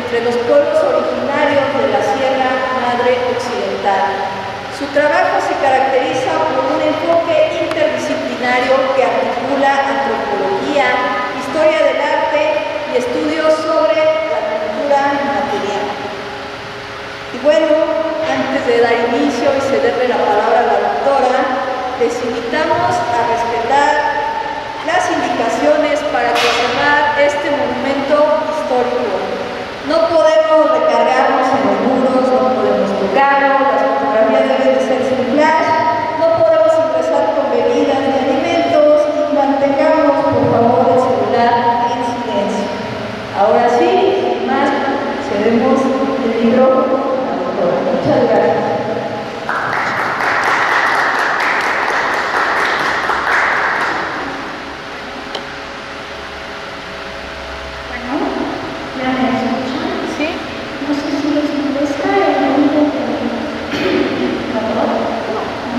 entre los pueblos originarios de la Sierra Madre Occidental. Su trabajo se caracteriza por un enfoque interdisciplinario que articula antropología, historia del arte y estudios sobre la cultura material. Y bueno, antes de dar inicio y cederle la palabra a la doctora, les invitamos a respetar las indicaciones para conservar este monumento histórico. No podemos recargarnos en los muros, no podemos tocarlo, las fotografías deben de ser sin flash, no podemos ingresar con bebidas ni alimentos y mantengamos por favor el celular en silencio. Ahora sí, sin más, cedemos el micrófono a la doctora. Muchas gracias.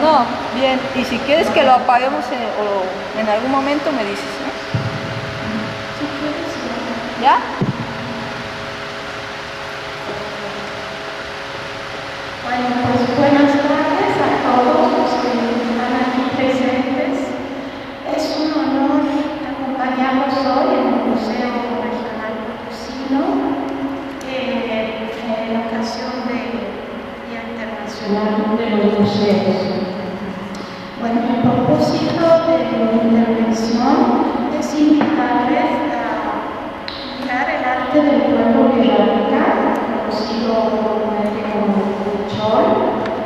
No, bien, y si quieres que lo apaguemos en algún momento me dices, ¿no? ¿Ya? Bueno, pues buenas tardes a todos los que están aquí presentes. Es un honor acompañarlos hoy en el Museo Regional Potosino en ocasión del Día Internacional de los Museos. Bueno, el propósito de mi intervención es invitarles a mirar el arte del pueblo guerrero, conocido comúnmente como Huichol,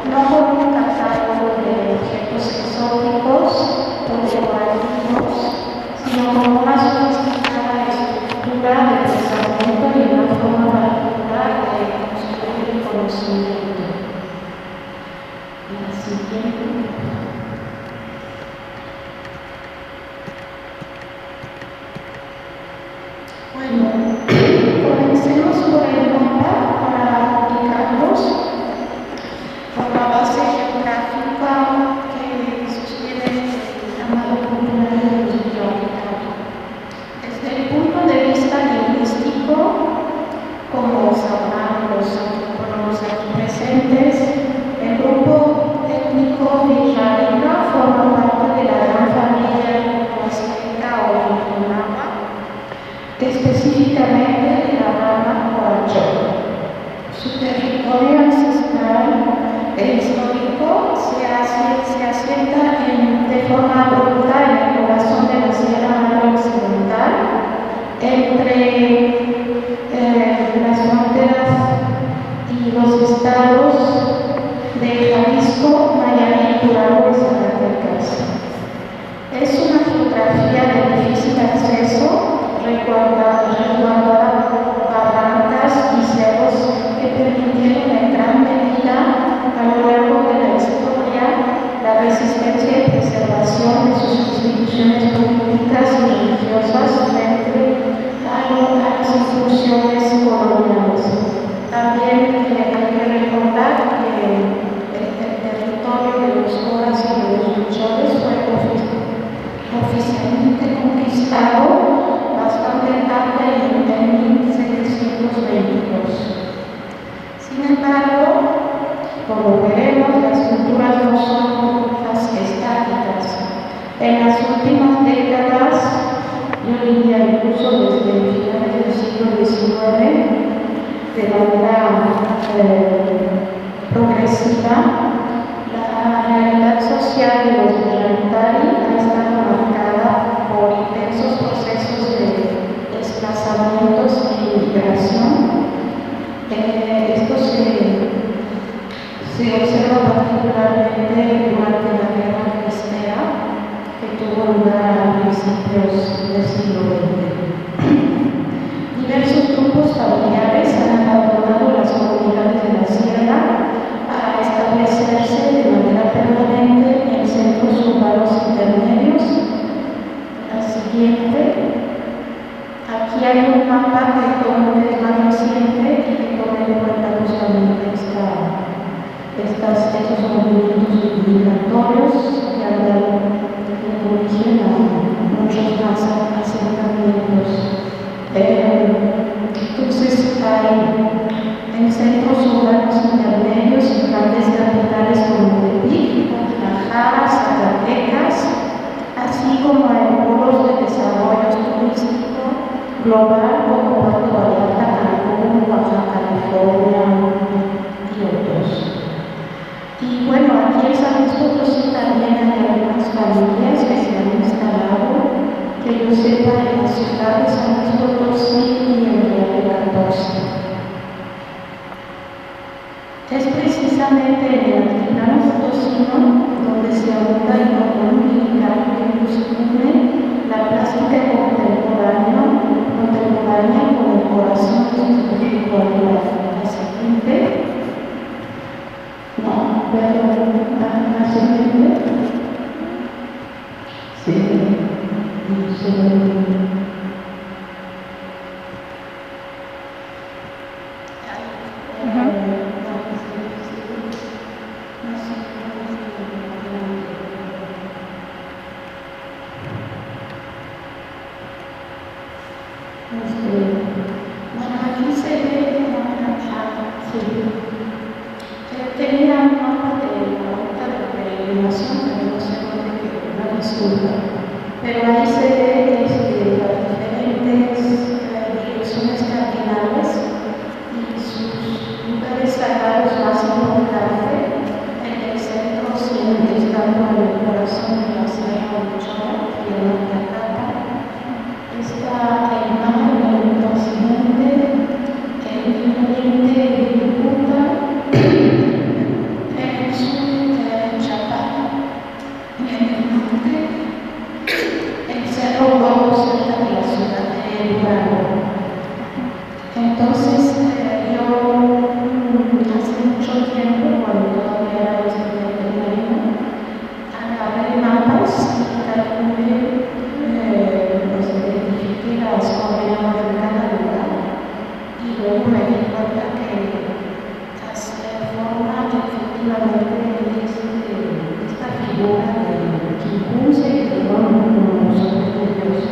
no como un catálogo de objetos exóticos o decorativos, sino como una sofisticada estructura de pensamiento y una forma particular de construir el conocimiento. La siguiente. Bueno, comencemos por el mapa para ubicarlos por la base geográfica que sostiene el llamado cultural geográfico. Desde el punto de vista lingüístico, como sabrán los antropólogos aquí presentes, el grupo étnico Villarrica forma parte de la gran familia huasteca o Yunama, específicamente de la rama Huachol. Su territorio ancestral e histórico se asienta de forma abrupta en el corazón de la Sierra Madre Occidental, entre las fronteras y los estados de Jalisco, Nayarit, Durango y Zacatecas. Es una geografía de difícil acceso, resguardada por barrancas y cerros que permitieron en gran medida a lo largo de la historia la resistencia y preservación de sus instituciones políticas y religiosas frente a las incursiones coloniales. También hay que recordar que el territorio de los Coras y de los Huicholes fue oficialmente conquistado bastante tarde en 1722. Sin embargo, como veremos, las culturas no son las estáticas. En las últimas décadas, yo diría incluso desde finales del siglo XIX, de manera progresiva, la realidad social de los Millantari ha estado marcada por intensos procesos de desplazamientos e inmigración. Esto se observa particularmente durante la Guerra Cristera, que tuvo lugar a principios del siglo XX. Diversos grupos familiares han abandonado las comunidades de la sierra para establecerse de manera permanente en centros urbanos intermedios. La siguiente. Aquí hay un mapa que es más reciente y que toma en cuenta justamente estos movimientos migratorios que han dado origen a muchos más asentamientos. Entonces hay en centros urbanos intermedios y grandes capitales como Tepic, Guadalajara, Zacatecas, así como en polos de desarrollo turístico global como Puerto Vallarta, Cancún, Baja California y otros. Y bueno, aquí en San Luis Potosí también hay algunas familias que se han instalado, que yo sepa, en la ciudad de San Luis Potosí y en Real de 14. Es precisamente en el altiplano potosino donde se abunda el cordón umbilical que une la plástica contemporánea con el corazón de su espiritualidad. La siguiente. No, perdón, la siguiente. Sí, bueno, aquí se ve tenía un mapa de la ruta de peregrinación, pero no sé dónde quedó, una disculpa. Pero ahí se ve las diferentes direcciones cardinales y sus lugares sagrados más importantes. En el centro occidente, estando en el corazón de la Sierra Ochoa, y en la Tacata, está el mar en el occidente, el oriente de Yucatán, en el sur Chapala, en el norte, el Cerro Gordo cerca de la ciudad de Durango. Entonces, yo hace mucho tiempo, cuando todavía era estudiante de marina, agarré mapas y calculé, pues identifiqué las coordenadas de cada lugar y luego me di cuenta que forma efectivamente esta figura de Quinpunce y de como los hombres de Dios.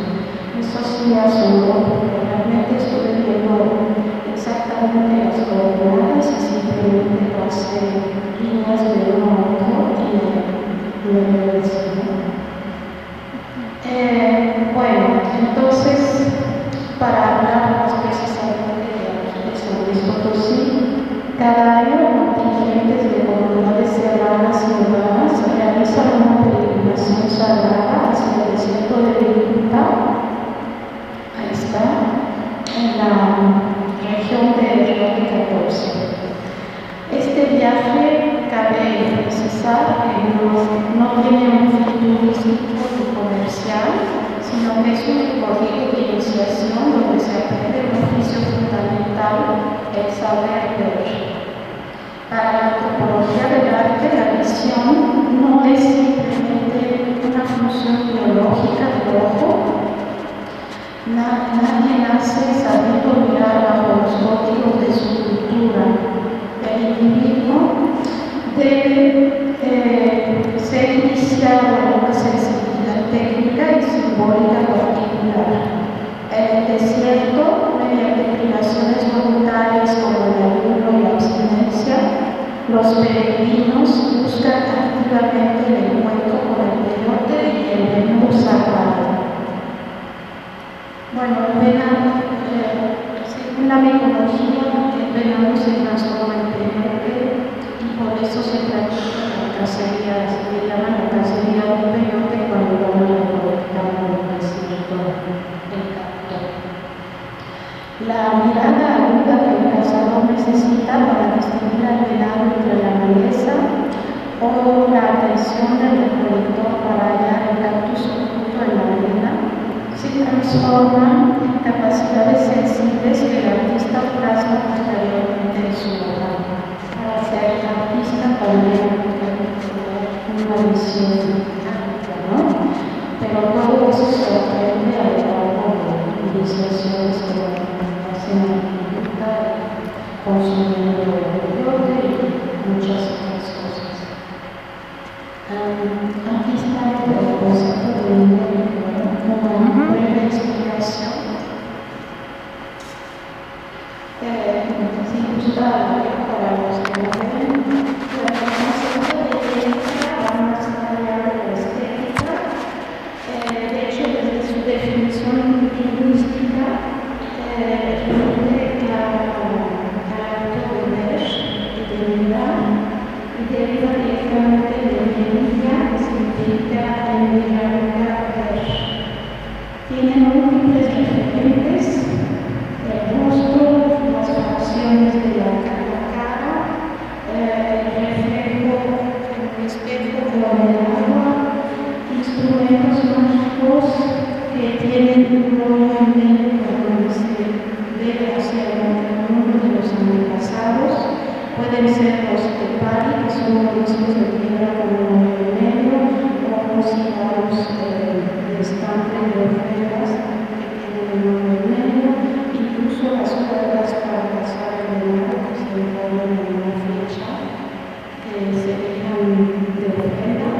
Eso sí me asombró porque realmente estuve viendo exactamente las coordenadas y simplemente pasé líneas de uno a otro y me decía. Bueno, entonces, para hablar más precisamente de San Luis Potosí, cada año contingentes de comunidades serranas y urbanas realizan una peregrinación sagrada hacia el desierto de Vilcapá. Ahí está, en la región de Real de 14. Este viaje, cabe precisar que no tiene un fin turístico ni comercial, sino que es un recorrido de iniciación donde se aprende un oficio fundamental, el saber ver. Para la antropología del arte, la visión no es simplemente una función biológica del ojo. Nadie nace sabiendo mirar bajo los códigos de su cultura. El individuo debe ser iniciado en una sensibilidad técnica y simbólica particular. En el desierto, mediante privaciones voluntarias como el ayuno y la abstinencia, los peregrinos buscan activamente el encuentro con el peyote y el menú sagrado. Bueno, el venado, según la micología, el venado se transforma en peyote y por eso se practica la cacería, se le llama la cacería del peyote cuando van a recolectar en el desierto del Cacto. La mirada aguda que el cazador necesita para distinguir al venado entre la maleza o la atención del recolector para hallar el cactus oculto en la arena se transforma en capacidades sensibles que el artista plasma posteriormente en su obra. Para ser artista también una visión dinámica, ¿no? Pero todo eso se aprende a lo largo de iniciaciones que consumiendo peyote y muchas otras cosas. Aquí está el propósito de una breve explicación. un rol endémico donde se debe hacia el mundo de los antepasados. Pueden ser los tepali, que son moriscos de tierra como el negro, o los cigarros de estambre de ofrendas que tienen el nombre negro, incluso las cuerdas para cazar el venado que se envuelven en una flecha que se dejan de ofrenda.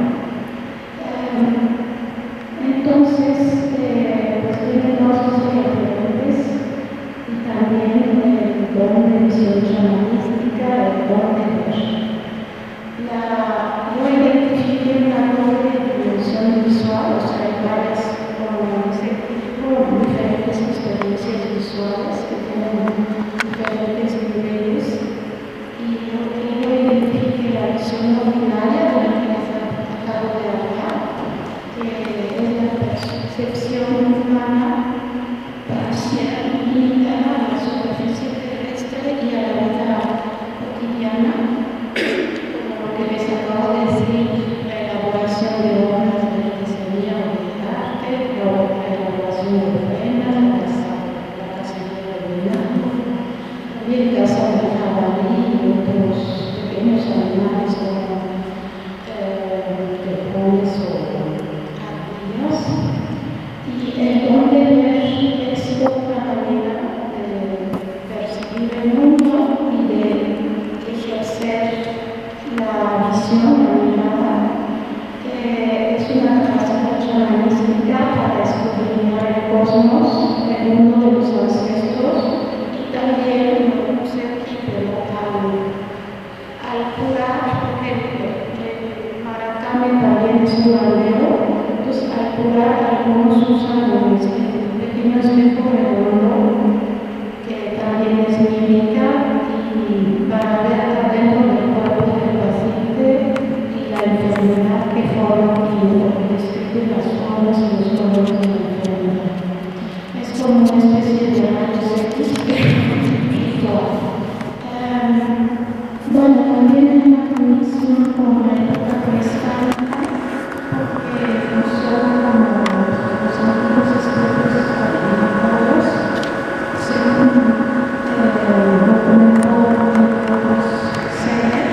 Entonces, pues tienen dosis diferentes y también el don de visión chamanística, el don de ver. Yo identifiqué una doble dimensión visual, o sea, hay varias, como ese tipo, diferentes experiencias visuales que tienen diferentes niveles, y lo que yo identifiqué la visión ordinaria de la que les acabo de hablar, que es la percepción humana parcial limitada a la superficie terrestre y a la vida cotidiana, como lo que les acabo de decir, la elaboración de obras de artesanía o de arte, la elaboración de ofrendas, la cacería de venado, también caza de jabalí y otros pequeños animales como tejones o ardillas. Y el don de ver es otra manera de percibir el mundo y de ejercer la visión, la mirada, que es una capacidad chamanística para escudriñar el cosmos, el mundo de los ancestros, y también lo puse aquí, pero al curar, porque el maracame también es un aldeo. Entonces, al curar, algunos usan un pequeño espejo redondo que también es mímica, y para ver adentro del cuerpo del paciente y la enfermedad que forma y describe las formas y los colores de la enfermedad. Es como una especie de rayos X espiritual. Bueno, también hay una conexión con la época prehispánica, porque no solo como los antiguos escritos alimentados, según documentó Nicolás Seller,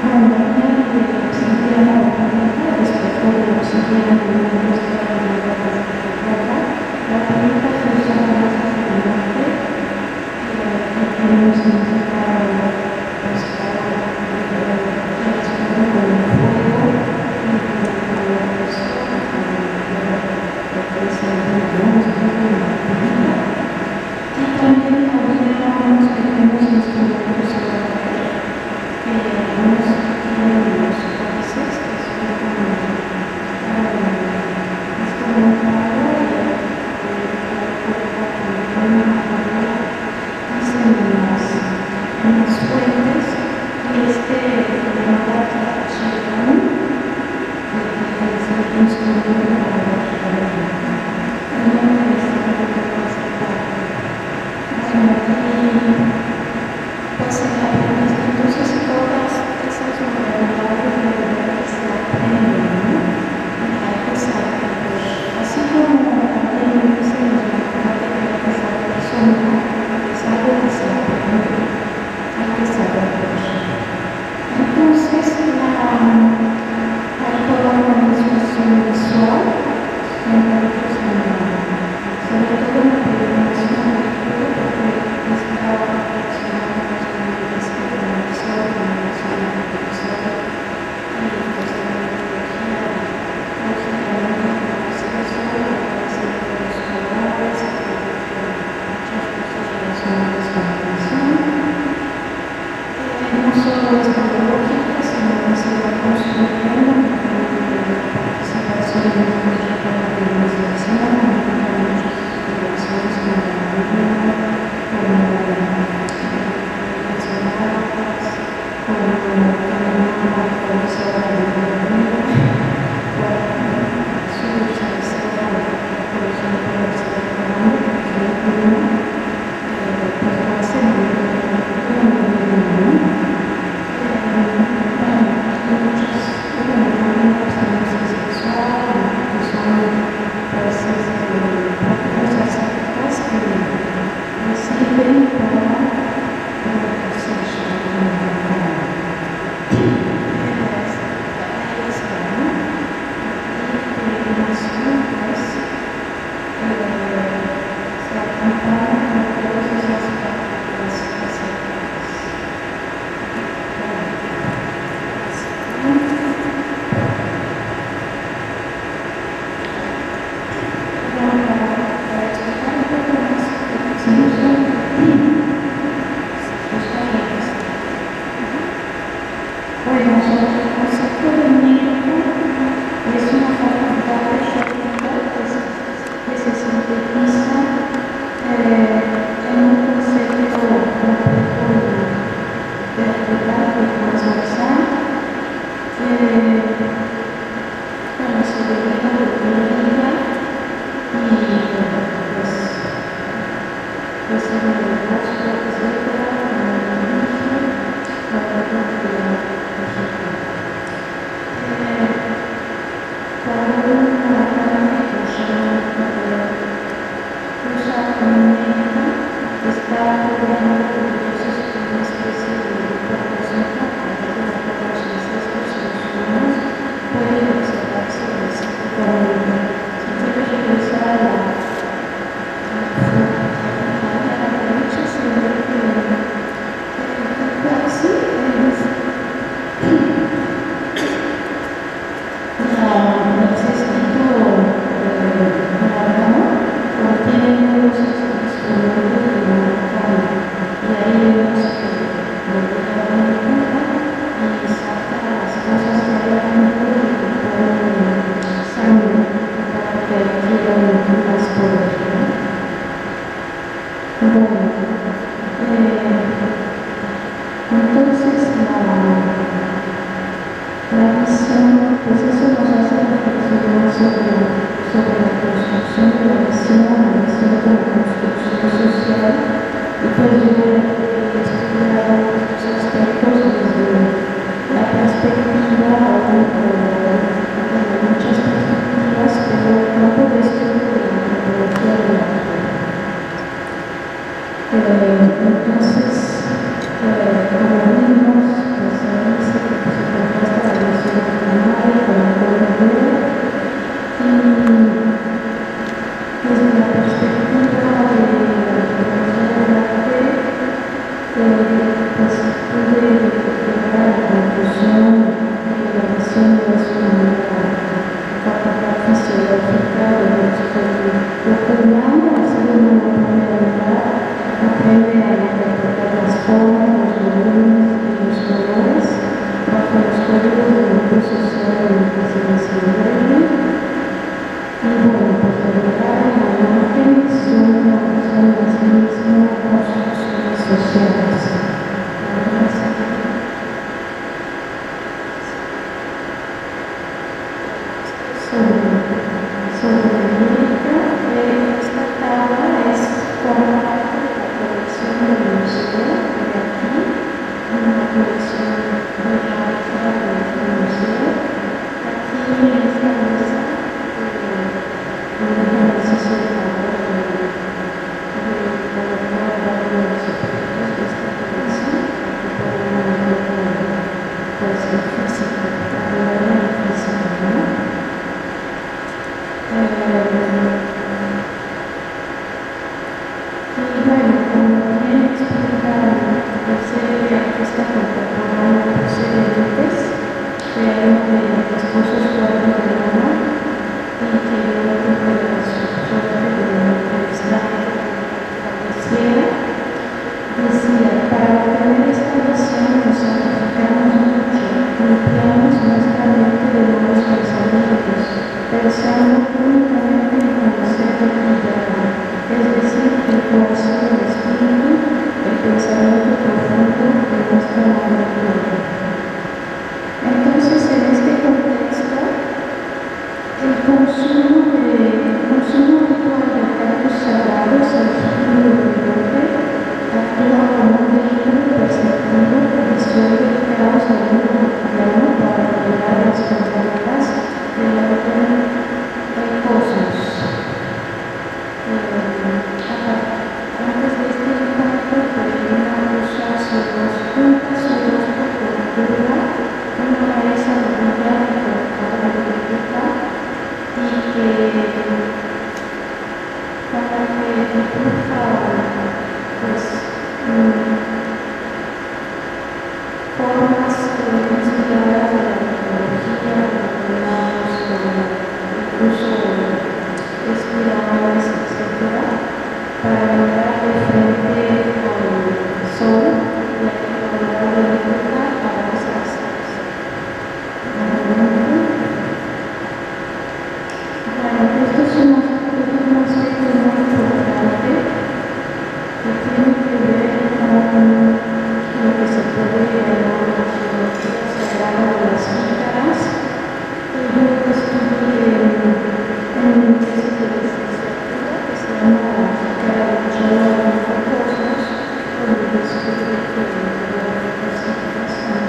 cuando había de la obsidiana volcánica, respecto de la obsidiana de la industria de la planeta se usa más fácilmente, que tenemos significado vemos el concepto de México es una facultad técnica que se sintetiza en un concepto complejo y vertical y transversal. Bueno, se deriva de teoría y pues en el caso, etcétera,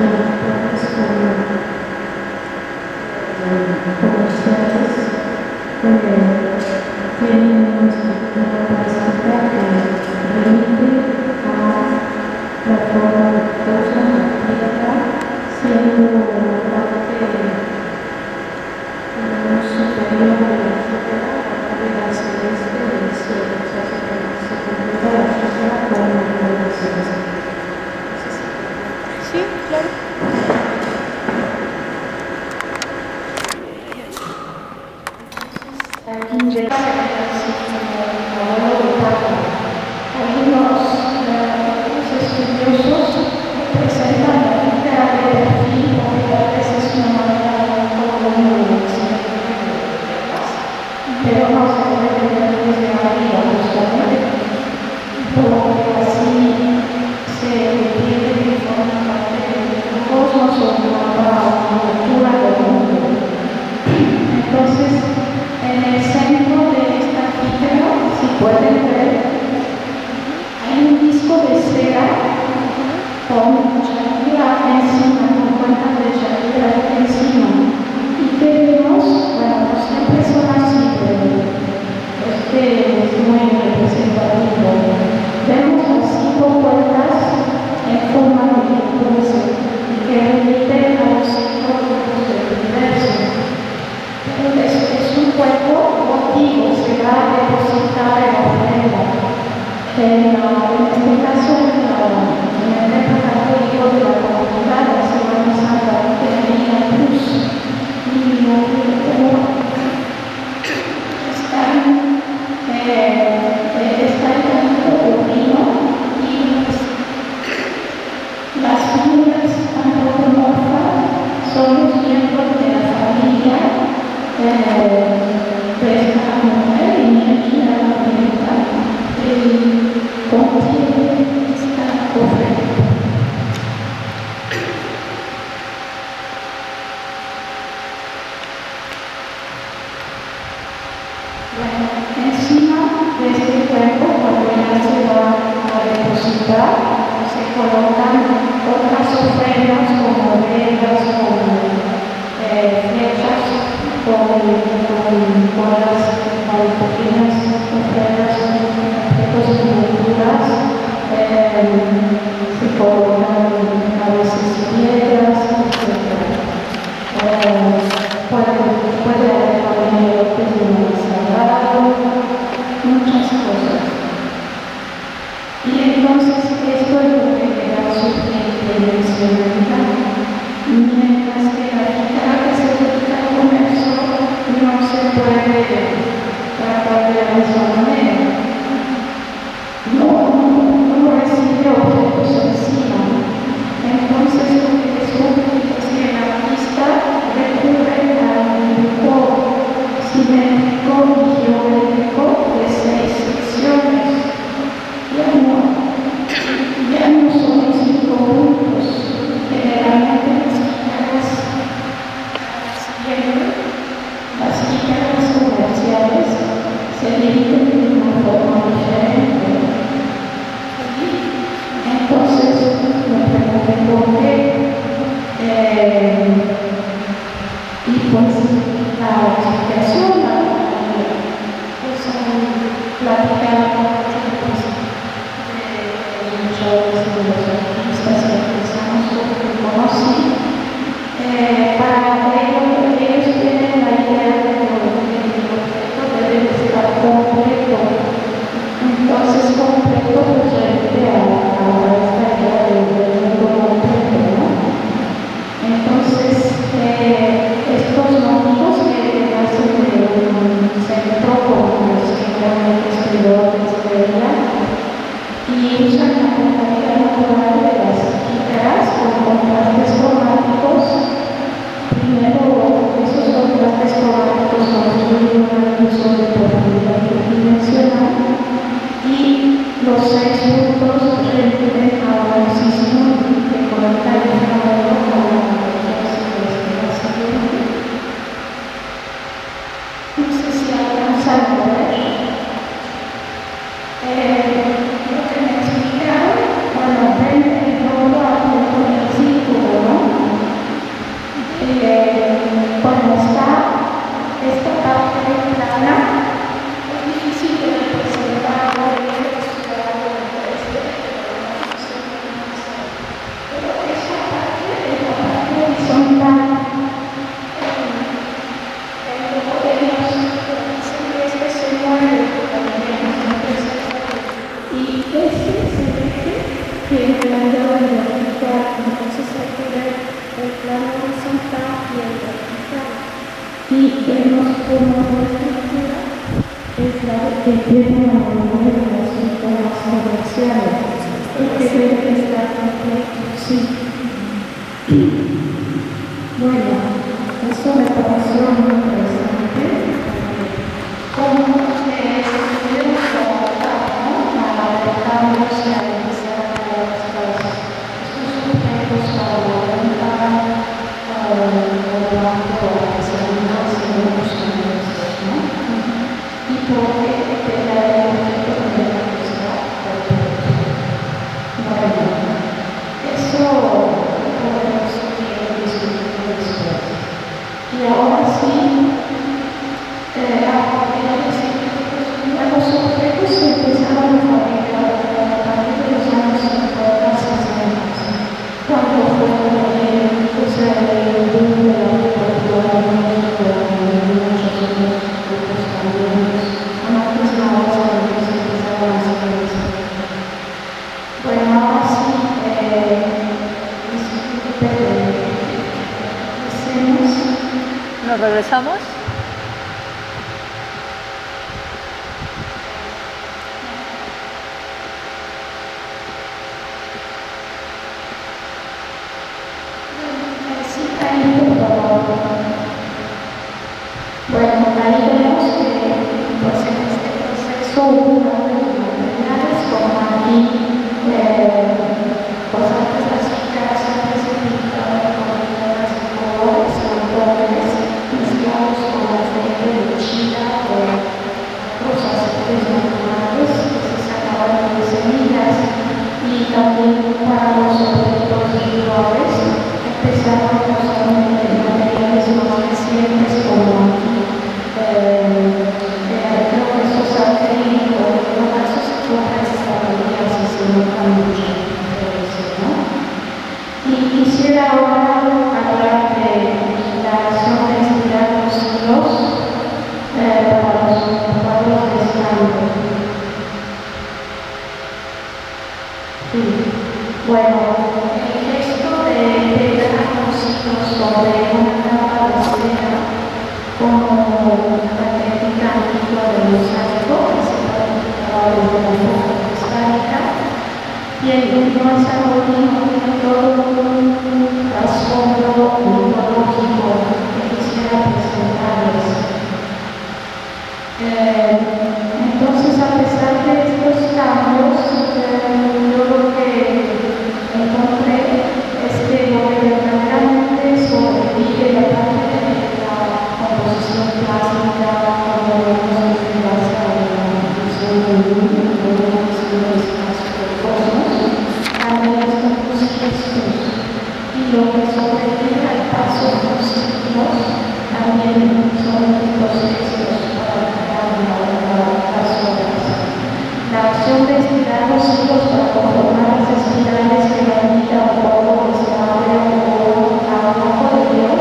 transportes comerciales tienen una estructura básica que remite a la forma de cosa de la tierra, siendo una parte superior de la tierra, la parte celeste del cielo. O sea, se completa la tierra con una parte celeste. Sí, claro. Algunos estudiosos presentan la vida de perfil, porque a veces es una manera un poco pero no se puede ver desde arriba justamente, porque así se entiende que forma parte del cosmos o una cultura del mundo. Entonces, en el centro de esta figura, si pueden ver, hay un disco de cera con Shakira encima, con cuentas de Shakira encima. Y que vemos, bueno, siempre son así, pero este es muy representativo. Vemos las 5 cuentas en forma de cruce que remiten a los 5 grupos del universo. Es un cuerpo contigo, se va a depositar en la ofrenda. En este caso, en el templo católico de la comunidad, la Semana Santa de María Cruz, y está el canto ovino y las figuras antropomorfas son los miembros de la familia de esta mujer y la planeta que contiene esta ofrenda. Bueno, encima de este cuerpo, cuando ya se va a depositar, se colocan otras ofrendas como velas, como flechas, con las pequeñas ofrendas, objetos de pinturas, se colocan a veces piedras, etc. Puede haber también elotes de maíz sagrado, muchas cosas. Y entonces esto es lo que le da su tridimensionalidad. Mientras que la guitarra que se dedica al comercio no se puede tratar de la misma manera. No recibe objetos encima. Entonces lo que descubre es que el artista recurre al dibujo simétrico y geométrico de 6 secciones. Ya no son 5 puntos. Generalmente las guitarras comerciales se dividen de una forma diferente. Entonces me pregunté por qué. Y pues la explicación es platicada con los muchos de los artistas y artesanos que conocí. Para ellos tienen la idea de que el objeto debe estar completo. Entonces, completo pues remite a esta idea de mundo completo, ¿no? Entonces, estos motivos que nacen de un centro como los que realmente escribidores de ella y usan la mentalidad natural de las guitarras con contrastes cromáticos. Primero, esos contrastes cromáticos construyen una ilusión de profundidad tridimensional y los 6 puntos remiten a un sismo que conecta el fenómeno con la energía celeste más siguiente. No sé si alcanzan a ver. Lo que me explicaron, bueno, ven el robo a punto del círculo, ¿no? una modificación más comercial, porque creo que está sí. Bueno, eso me pareció muy interesante. Como estuvimos trabajando a adaptarnos y a realizar estos sujetos para la venta o para que se vendan según los comercios, ¿no? Y porque depende del objeto de la universidad o el producto. Bueno, eso podemos discutir después. Y ahora sí, los objetos se empezaron a fabricar a partir de los años 50, 60, cuando fue el boom de la agricultura en México y muchos otros grupos también. Antes nada más cuando se empezaron a hacer eso. Bueno, ahora sí, ¿Nos regresamos? Bueno, ahí vemos que pues, en este proceso hubo una de las materiales como aquí, pues antes las chicas siempre se pintaban con pinturas de colores, montones, mezclados con aceite de chila o otros aceites naturales que se sacaban de semillas y también para los objetos visuales empezaron a usar materiales más recientes como creo que esos acrílicos, en algunos casos otras estadounidenses y se nota mucho ¿no? Y quisiera ahora hablar de la acción de estirar los hilos para los cuadros de estambre. Sí. Bueno, el gesto de pegar los hilos sobre una capa de cera como la técnica antigua de mosaico que se practicaba desde la época prehispánica y el no es algo tiene todo un trasfondo mitológico que quisiera presentarles. Entonces, a pesar de estos cambios, yo lo que encontré es que lo que verdaderamente sobrevive la parte de la composición plástica, como vemos que se basa en la composición de algunos espacios rocosos, también están los gestos. Y lo que sobrevive al paso de los siglos también son estos gestos para crear las obras. La acción de estirar los hilos para conformar las espirales que limitan un poco el estable o abajo de Dios,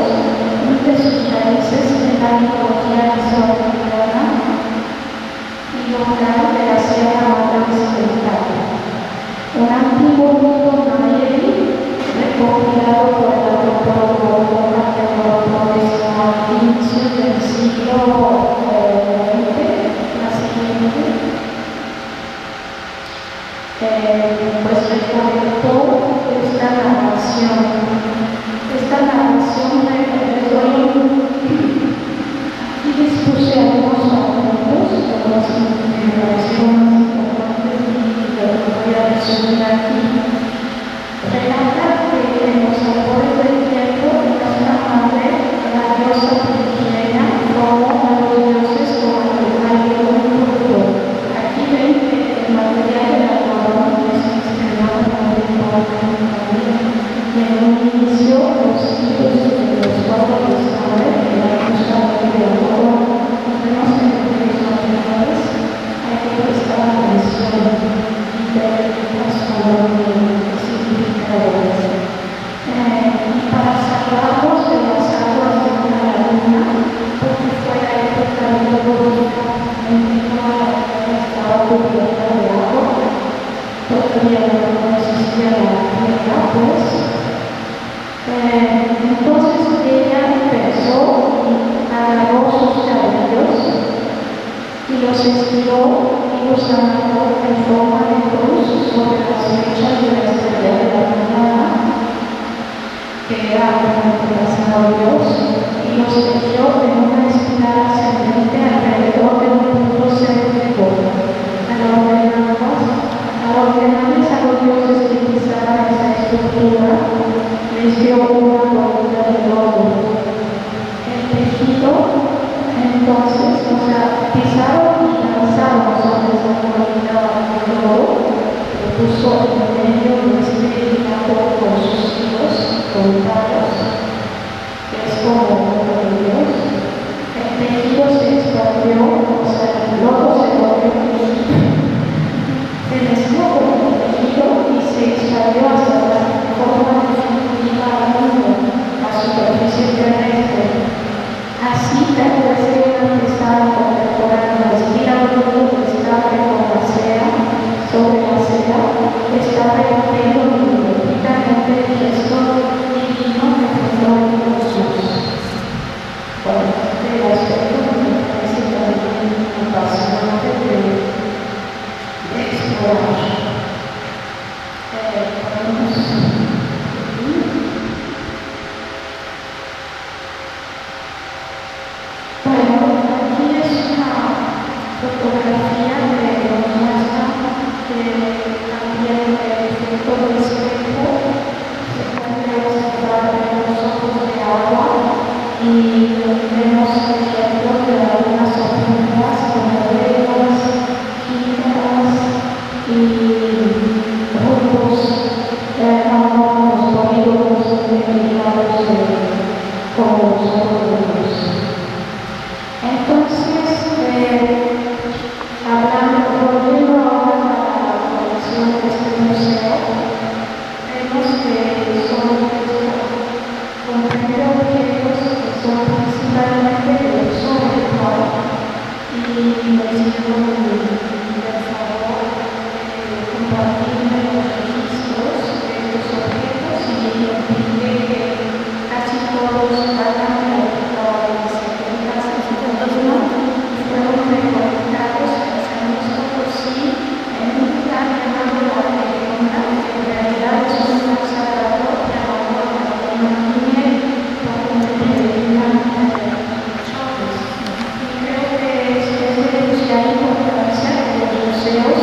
de sus raíces en la mitología isoamericana y local de la Sierra Madre Occidental. Un antiguo mito maya recopilado por el antropólogo a inicios del siglo XX, la siguiente, pues recolectó esta narración. Esta narración aquí dispuse algunos fragmentos, algunas me parecieron más importantes y lo voy a resumir aquí. Relata que en los albores del tiempo, la Sierra Madre, la diosa primigenia, formó a los dioses como algo muy puro. Aquí ven que el material del algodón es extremadamente importante. Y en un inicio, los hilos de los cuadros de estambre, que eran justamente de algodón, vemos que en los materiales hay que prestar atención y ver qué trasfondo significa eso. Y para salvarlos de las aguas de una laguna, porque fue la época mitológica en que toda la tierra estaba cubierta de agua, todavía no existía la tierra, pues. Entonces ella empezó y agarró sus cabellos y los estiró y usando en forma de cruz sobre las fechas de la estrella de la mañana, que era como pasado Dios, y los tejió en una espiral ascendente alrededor de un punto cero de forma. Al ordenarles a los dioses que pisaran esa estructura, les dio una columna de lodo. El tejido, entonces, pisaron y lanzaron sobre esa columna de lodo, lo puso en medio de este lago con sus hijos contados, que es como uno de Dios. El tejido se expandió, el lodo se volvió se mezcló con el tejido y se expandió hasta la forma definitiva al mundo, la superficie terrestre. Así, después de una pesada contemporánea, respira un mundo que está con la cera, sobre la cera, está repitiendo repetidamente el gesto divino que fundó en Jesús. Bueno, el aspecto me parece también apasionante de explorar. Bueno, aquí es una fotografía que nos muestra también el efecto del espejo. Se puede observar en los ojos de agua y vemos ejemplos de algunas hormigas como velas, jícaras y grupos los polígonos delicados como los ojos de Dios. Entonces, volviendo ahora a la colección de este museo, vemos que son comprender objetos que son principalmente de uso habitual y les pido el favor de compartirme los registros de estos objetos y entiende que casi todos datan de la época de los 70 y fueron recolectados en San Luis Potosí en un lugar llamado La Redonda, que en realidad es una casa propia ahora de la niñez, donde peregrinan choques. Y creo que es de crucial importancia que los museos,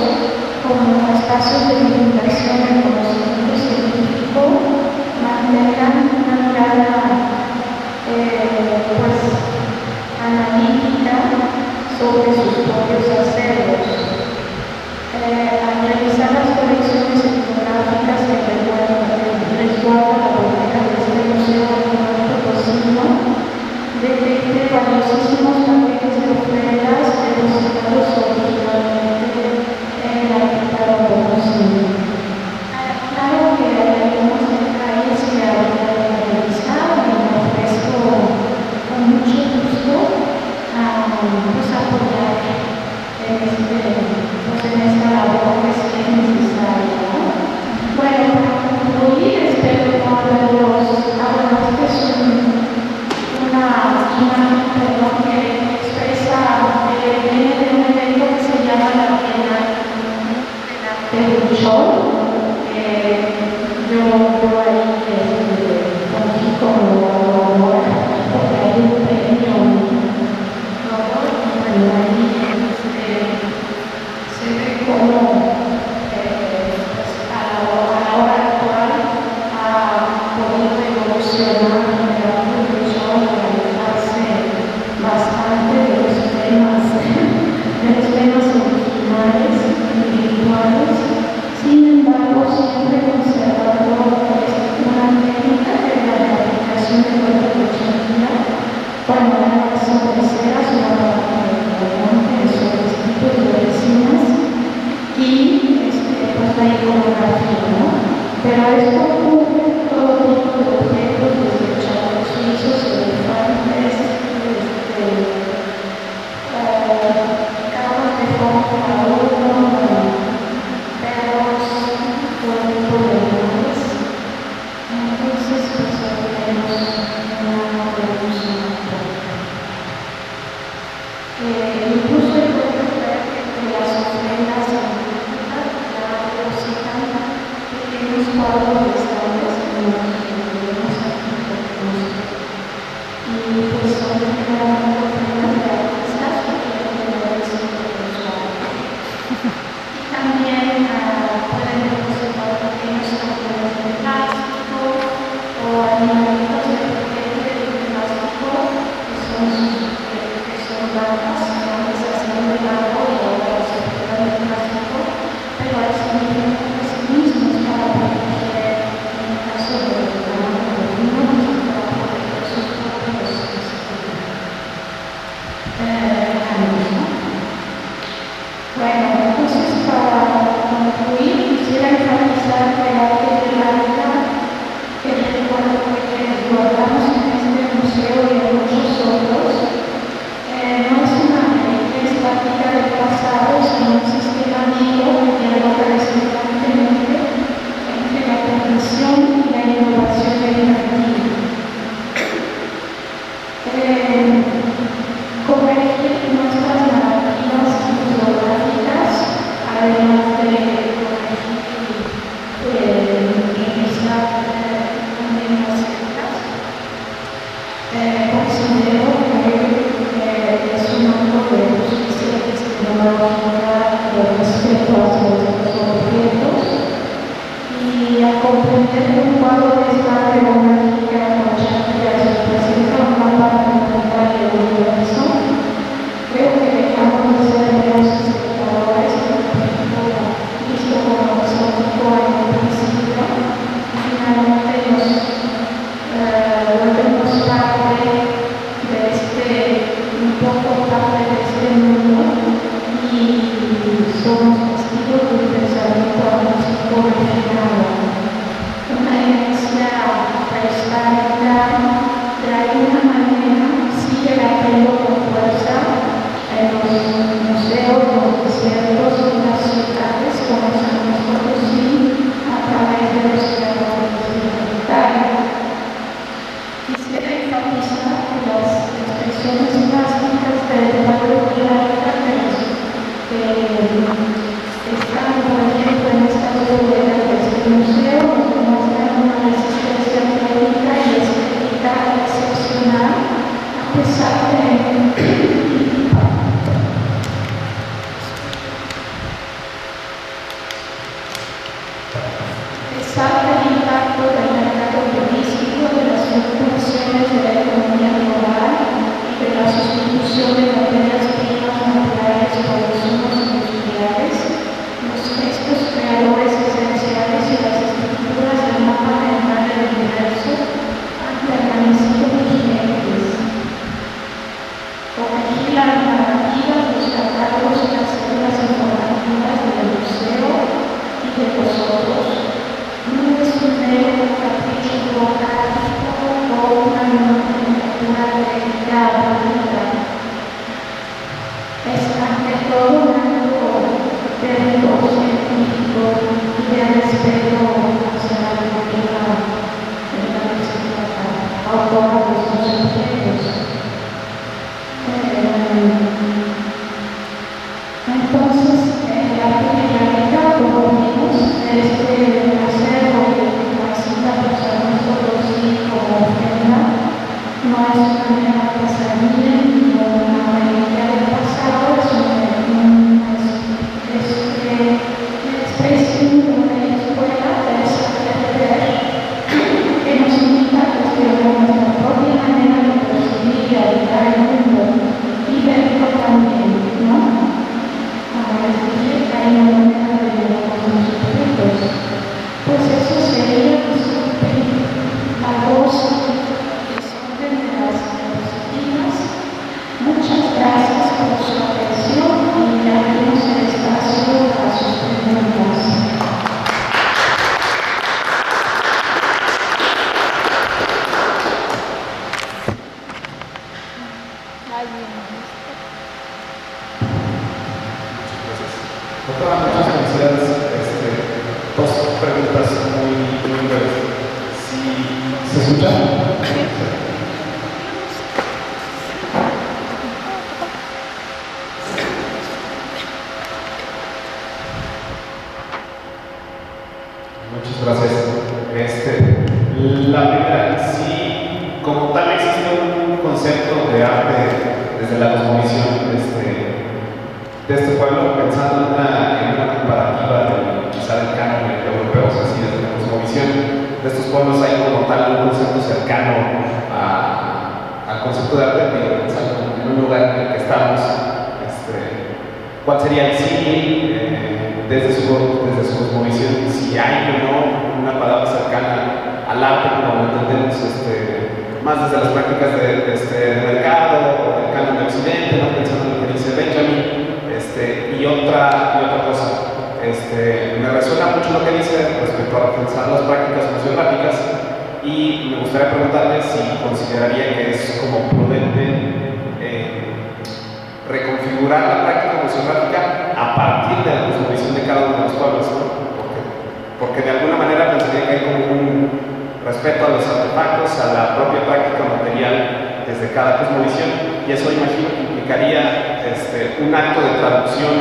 como espacios de divulgación del conocimiento científico, mantengan una mirada analítica sobre sus propios acervos. Al revisar las colecciones etnográficas que resguarda la bodega de este museo arqueológico potosino, detecté valiosísimos paquetes de ofrendas depositados originalmente en la arquitectura potosina. Claro que hay algunos detalles que habría que revisar y me ofrezco con mucho gusto apoyar en esta labor que sí es necesaria, ¿no? Bueno, para concluir, espero no haberlos hablado una perdón, que expresa, viene de un evento que se llama la Bienal de Huichol. Yo ahí fungí como evaluadora, porque hay un premio ahí se ve cómo a la hora actual ha podido evolucionar el Huichol y alejarse bastante de los temas originales, individuales. Sin embargo, siempre conservando una técnica que es la aplicación de cuerpo de China, cuando la relación de ceras, una parte de sobre tipos de resinas y pues la iconografía, ¿no? Pero esto cubre todo tipo de objetos, desde chalecos suizos, elefantes, capas de Fórmula 1, perros, todo tipo de animales. Entonces, pues ahí tenemos una revolución. Incluso el pueblo de las ofrendas ¿Se escucha? Muchas gracias. La primera, sí, como tal existe un concepto de arte desde la cosmovisión de este pueblo, pensando en una comparativa quizá del canon europeo, o sea, así desde la cosmovisión de estos pueblos hay como tal un concepto cercano al concepto de arte, digo, pensando en un lugar en el que estamos, ¿cuál sería el símil desde su cosmovisión? Si hay o no una palabra cercana al arte como lo entendemos, más desde las prácticas de mercado o del canon de Occidente, ¿no? Pensando en lo que dice Benjamin, y otra cosa. Me resuena mucho lo que dice respecto a pensar las prácticas museográficas y me gustaría preguntarle si consideraría que es como prudente reconfigurar la práctica museográfica a partir de la cosmovisión de cada uno de los pueblos, ¿no? Porque de alguna manera pensaría que hay como un respeto a los artefactos, a la propia práctica material desde cada cosmovisión, y eso imagino que implicaría un acto de traducción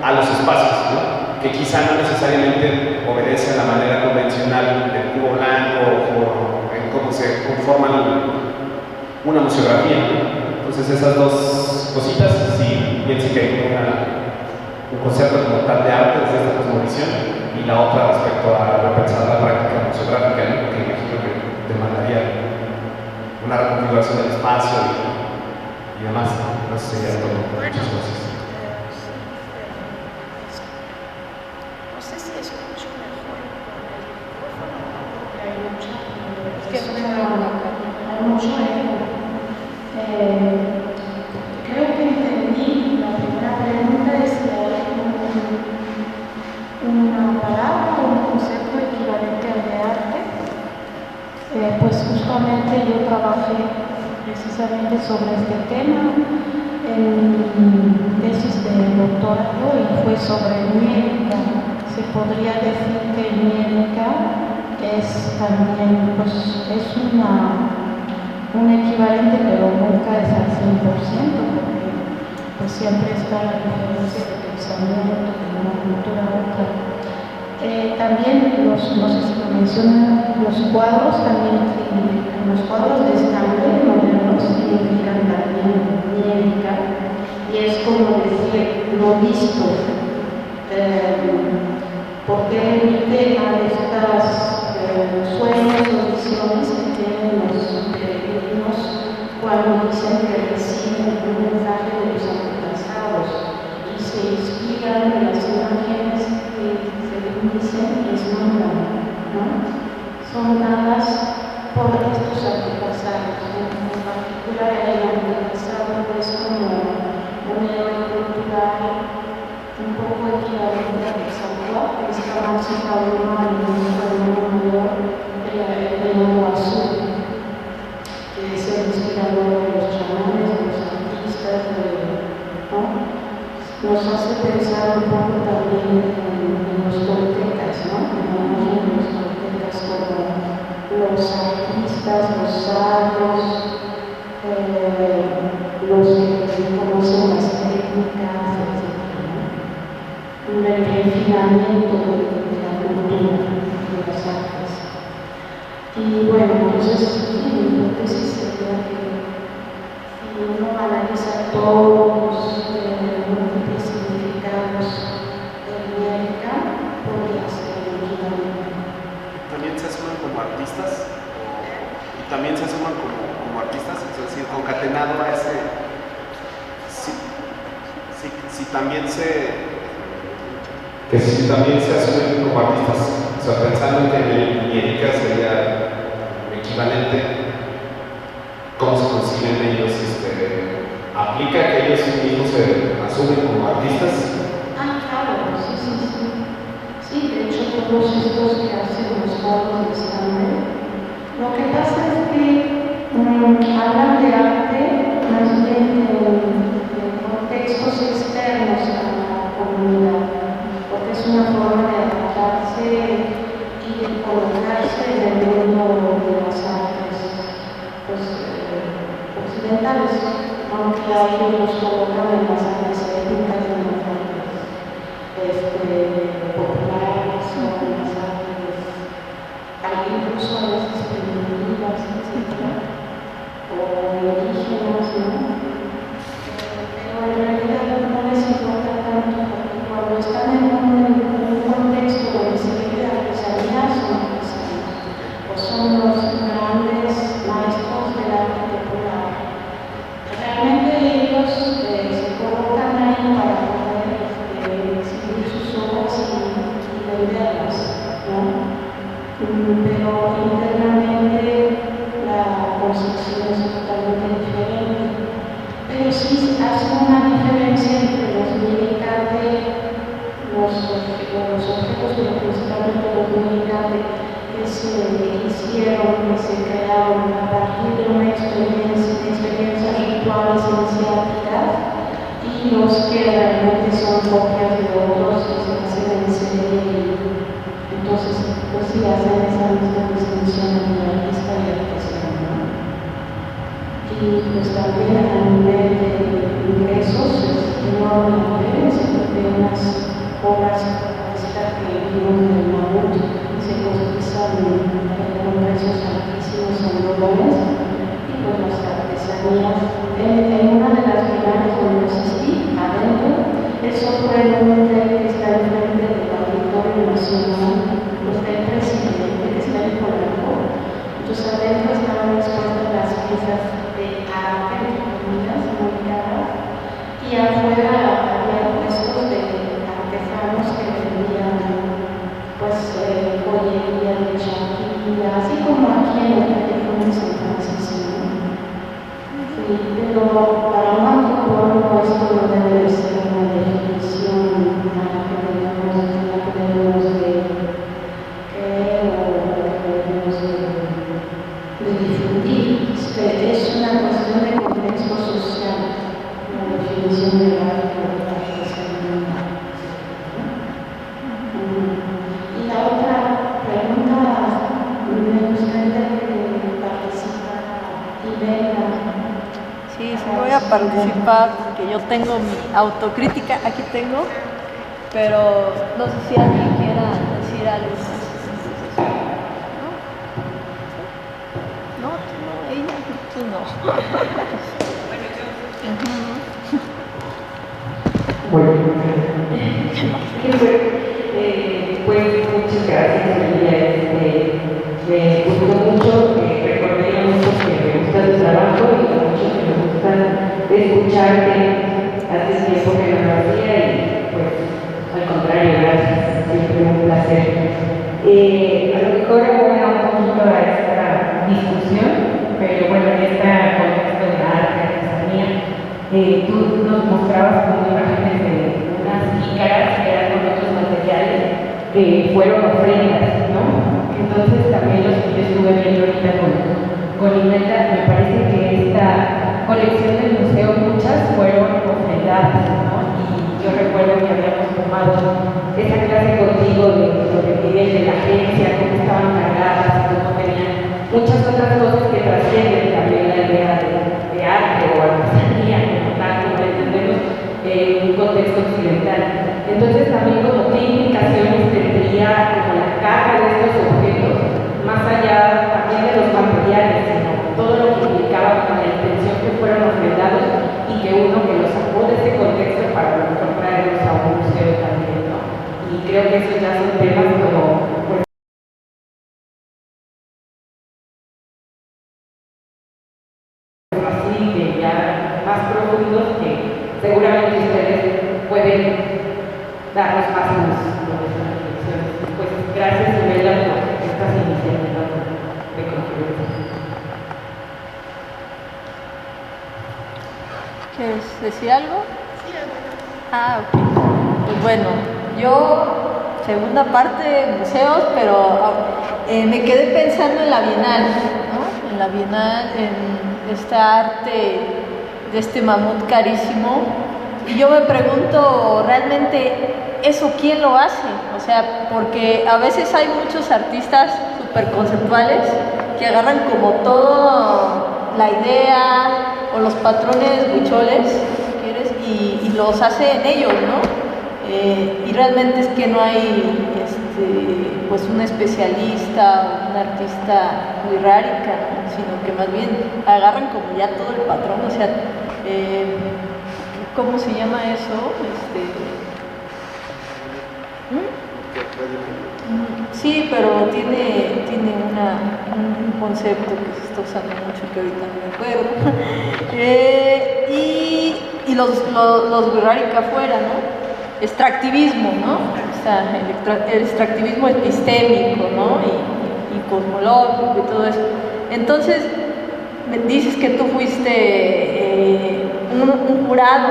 a los espacios, ¿no? Que quizá no necesariamente obedece a la manera convencional del cubo blanco o en cómo se conforma una museografía, ¿no? Entonces esas dos cositas, sí, pienso que hay un concepto como tal de arte desde esta cosmovisión, y la otra respecto a repensar la práctica museográfica, ¿no? Que imagino que demandaría una reconfiguración del espacio y demás, ¿no? Eso sería todo. Muchas gracias. No sé si escucho mejor con el micrófono porque hay mucho eco. Creo que entendí la primera pregunta es si hay una palabra o un concepto equivalente al de arte. Pues justamente yo trabajé precisamente sobre este tema en mi tesis de doctorado y fue sobre miética. Se podría decir que miética es también, pues, es un equivalente, pero nunca es al 100%, porque pues siempre está la diferencia de pensamiento de una cultura a otra. También no sé si lo mencionan, los cuadros también significan, los cuadros de estambre modernos significan también miética, y es como decir lo visto, porque remite a estos sueños o visiones que tienen los peregrinos cuando dicen que reciben un mensaje de los antepasados y se inspiran en las imágenes que, según dicen, les mandan, ¿no? Son dadas por estos antepasados. En particular, el antepasado es como un héroe cultural un poco equivalente a Quetzalcóatl, que está más situado en el mayor del Lago Azul, que es el inspirador de los chamanes, de los artistas, ¿no? Nos hace pensar un poco también en los toltecas, ¿no? En los toltecas como los artistas, los sabios, los que conocen las técnicas, etc. Un refinamiento de la cultura, de las artes. Y bueno, entonces mi hipótesis sería que si uno analiza todos los múltiples significados de miética, podría ser el equivalente. ¿También se asumen como artistas? ¿Y también se asumen como artistas? Es decir, concatenado a ese... Si también se... Que si también se asumen como artistas, o sea, pensando en que miética sería equivalente, ¿cómo se conciben ellos? ¿Aplica que ellos mismos se asumen como artistas? Ah, claro, sí. Sí, de hecho, todos estos que hacen los cuadros de estambre, lo que pasa es que hablan de arte más bien en contextos externos a la comunidad, porque es una forma de adaptarse y de colocarse en el mundo de las artes. aunque a ellos los colocan en las áreas étnicas de las artes populares o en las artes, incluso a veces primitivas, etc., o indígenas, ¿no? Pero en realidad no les importa tanto, porque cuando están en un contexto donde se vive artesanía, son artesanos, o son los grandes maestros del arte popular. Realmente ellos se colocan ahí para poder exhibir sus obras y venderlas, ¿no? Pero internamente la concepción es totalmente diferente. Pero sí hace una diferencia entre los militantes, los objetos, pero principalmente los militantes que se hicieron, que se crearon a partir de una experiencias rituales iniciáticas, y los que realmente son copias de otros que se hacen en serie. Entonces, pues sí hacen esa misma distinción entre artista y artesano. Y pues también a nivel de ingresos es enorme la diferencia, porque unas obras como esta que vimos del mamut se cotizan con precios altísimos en dólares, y pues las artesanías. En una de las finales donde asistí, adentro, eso fue en un hotel que está enfrente del Auditorio Nacional, está el presidente que está en Polanco. Entonces adentro estaban expuestas las piezas de arte, entre comillas, muy caras, y afuera había puestos de artesanos que vendían pues joyería de Shakira, así como aquí en el teléfono de San Francisco. Sí, pero para un antropólogo esto no debe de ser una definición a la que debemos de creer o que debemos de difundir. Es una cuestión de contexto social, la definición del arte o de la artesanía. Y la otra pregunta, me gustaría que participara Imelda. Sí, sí voy a participar porque yo tengo mi autocrítica, aquí tengo, pero no sé si alguien quiera decir algo más. ¿No? No, ella, tú no. Bueno, pues muchas gracias, María. Me gustó mucho, recordé a muchos que me gusta tu trabajo y a muchos que me gusta escucharte. Hace tiempo que no lo hacía y pues al contrario, gracias, siempre un placer. A lo mejor aborda un poquito a esta discusión, pero bueno, en este contexto de la arte, artesanía, tú nos mostrabas como imágenes de unas jícaras que eran con otros materiales que fueron ofrendas, ¿no? Entonces también los que yo estuve viendo ahorita con Imelda, me parece que esta colección del museo, muchas fueron ofrendadas, ¿no? Y yo recuerdo que habíamos tomado esa clase contigo de lo que piden de la agencia, cómo estaban cargadas, cómo tenían muchas otras cosas que trascienden también la idea de arte o artesanía, como tal, como la entendemos en un contexto occidental. Entonces también como qué implicaciones tendría como la caja de estos objetos, más allá también de los materiales, sino todo lo que implicaba con la intención que fueron ofrendados y que uno que los sacó de ese contexto para traerlos a un museo también, ¿no? Y creo que esos ya son temas como pues, así que ya más profundos que seguramente ustedes pueden darnos más luz con estas reflexiones. Pues gracias, Imelda, por estas iniciativas de conferencia. ¿Quieres decir algo? Ah, ok. Pues bueno, yo, segunda parte de museos, pero me quedé pensando en la Bienal, ¿no? En la Bienal, en este arte de este mamut carísimo. Y yo me pregunto, ¿realmente eso quién lo hace? O sea, porque a veces hay muchos artistas súper conceptuales que agarran como todo la idea o los patrones huicholes, si quieres, y los hace en ellos, ¿no? Y realmente es que no hay pues un especialista o un artista wixárika, ¿no? Sino que más bien agarran como ya todo el patrón, o sea, ¿cómo se llama eso? Sí, pero tiene un concepto que se está usando mucho que ahorita no me acuerdo. Y los wixárika afuera, ¿no? Extractivismo, ¿no? O sea, el extractivismo epistémico, ¿no? Y cosmológico y todo eso. Entonces, me dices que tú fuiste un jurado,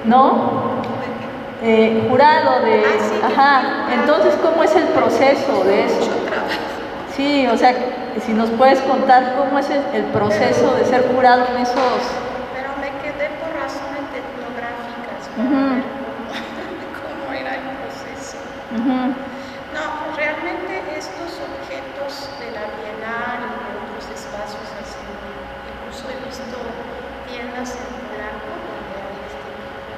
¿no? ¿No? Jurado de... sí, Ajá. Entonces, ¿cómo es el proceso de eso? Sí, o sea, si nos puedes contar cómo es el proceso de ser jurado en esos... Pero me quedé por razones etnográficas para Ujú. ver cómo era el proceso. Ujú. No, realmente estos objetos de la Bienal y de otros espacios así, incluso he visto tiendas en Polanco donde hay este tipo de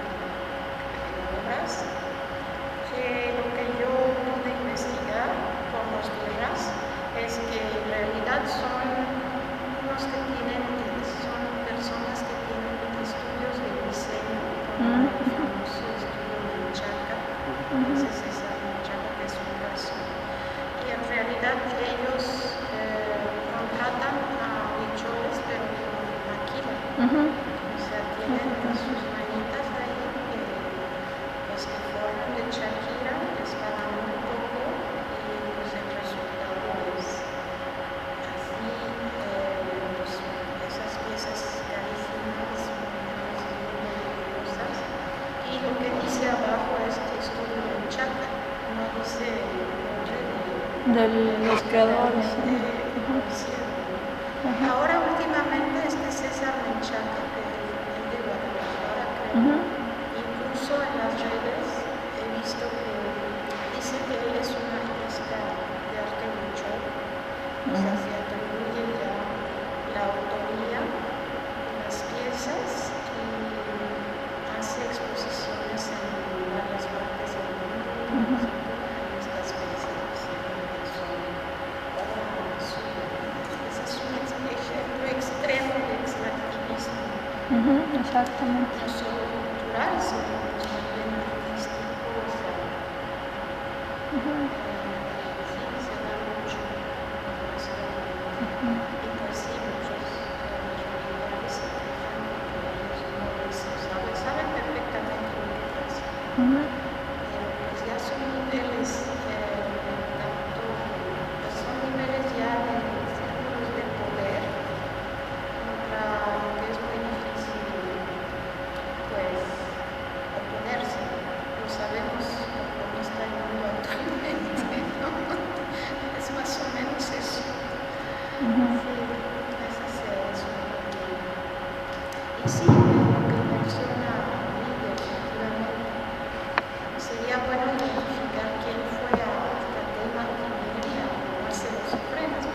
obras, que lo que yo pude investigar por los tierras es que en realidad son unos que tienen, son personas que tienen estudios de diseño, como el famoso estudio de Menchaca, ese es César Menchaca, que es un caso. Y en realidad ellos contratan a huicholes, pero con maquila. O sea, tienen sus manitas ahí, los que forman de Shakira, les pagan un poco y pues el resultado es así, pues, esas piezas carísimas, cosas. Y lo que dice abajo es texto de Menchaca, no dice De los creadores. Ahora últimamente César Menchaca, que es de Guadalajara, creo, incluso en las redes he visto que dice que él es un artista de arte huichol, o sea, se atribuye ya la autoría de las piezas y hace exposiciones en varias partes del mundo. Estas piezas son obra suya. Ese es un ejemplo extremo de extractivismo, Exactamente. no solo cultural, sino pues, también artístico. O sea, sí, se da mucho en esto. Y pues sí, muchos familiares se quejan porque ellos no les saben perfectamente lo que pasa. Pero pues ya son niveles tanto, pues son niveles ya de círculos de poder contra lo que es muy difícil pues oponerse. Lo sabemos cómo está el mundo actualmente, ¿no? Es más o menos eso. Sí, ese es eso. Y sí, lo que menciona Lidia, efectivamente. Sería bueno identificar quién fue a Catema y a tomarse las ofrendas,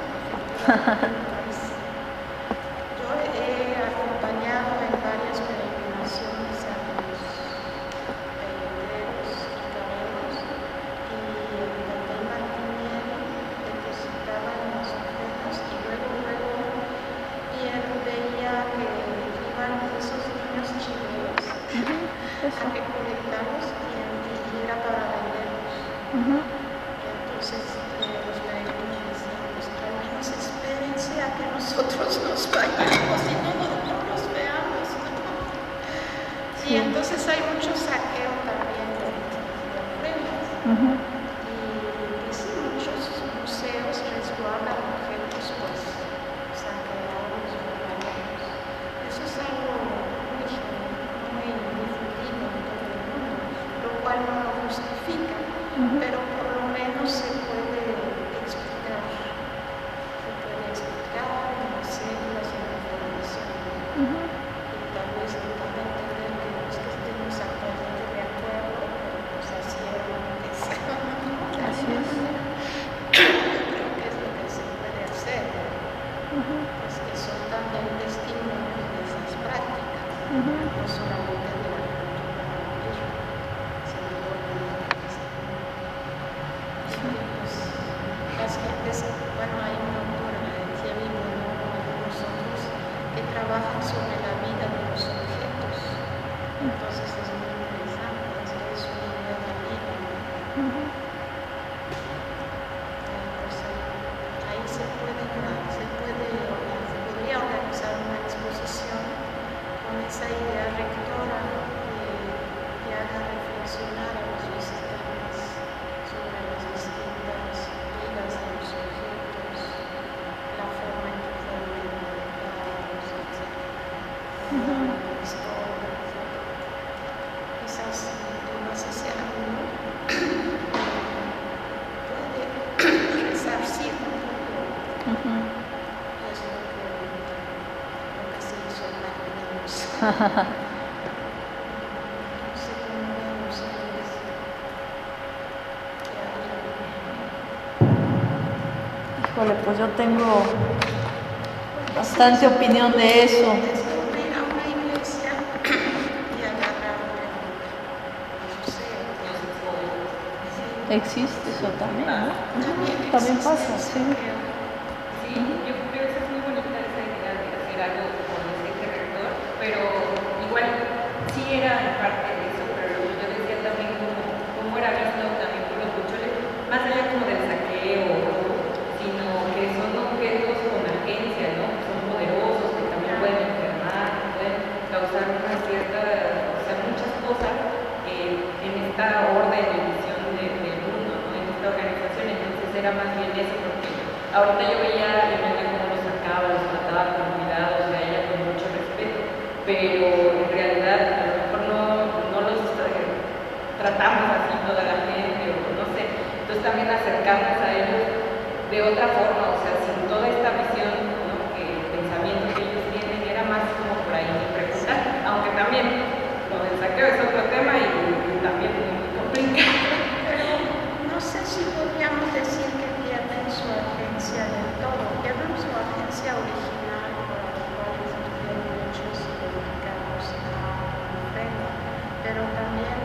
yo he acompañado en varias peregrinaciones a los peregrinos y caballeros y en Catema depositaban las ofrendas y luego veía que iban esos niños chilenos a recolectarlos y era para venderlos. Entonces los peregrinos decían, pues al menos espérense a que nosotros nos vayamos y no los veamos, ¿no? Y entonces hay mucho saqueo también de ofrendas. Y pues, sí, muchos museos resguardan objetos pues saqueados o dañados. Eso es algo muy difundido en todo el mundo, lo cual no lo justifica, pero por lo menos se puede explicar en las células, en la información. Y tal vez intenta entender que no es que estemos actualmente de acuerdo, pero pues así era antes. pues que son también testimonios de esas prácticas, no solamente de la cultura indígena, sino de la pues, las gentes, bueno, hay un autor, Thierry Bonneau, y algunos otros, que trabajan sobre la vida de los objetos. Entonces es muy interesante, es una idea de vida. Pues ahí se podría organizar una exposición con esa idea rectora que haga reflexionar a los visitantes sobre las distintas vidas de los objetos, la forma en que fueron inventados, etc. La historia, etc. Quizás no sé si alguno puede resarcir un poco. Es lo que se hizo en la vida. No sé cómo ven ustedes que hay. Híjole, pues yo tengo bastante opinión de eso. Es como ir a una iglesia y agarrar un museo. Existe eso también, ¿no? También También pasa, existe, sí. creo. Sí, yo creo que es muy bonita esa idea de hacer algo con ese eje rector, pero igual sí era en parte de eso, pero yo decía también cómo era visto también por los bucholes, más allá como del saqueo, sino que son objetos con agencia, ¿no? Son poderosos, que también pueden enfermar, que pueden causar una cierta, o sea, muchas cosas en esta orden y visión del mundo, ¿no? En esta organización, entonces era más bien eso, porque ahorita yo veía a Elena cómo los sacaba, los trataba con cuidado, o sea, ella con mucho respeto, pero en realidad a lo mejor no los tratamos así toda la gente, o no sé, entonces también acercarnos a ellos de otra forma, o sea, sin toda esta visión, ¿no? Que el pensamiento que ellos tienen era más como por ahí preguntar, aunque también lo del saqueo es otro tema y también muy complicado. Pero no sé si podríamos decir que pierden su agencia del todo, pierden su agencia original por la cual estuvieron muchos dedicados a la ofrenda, pero también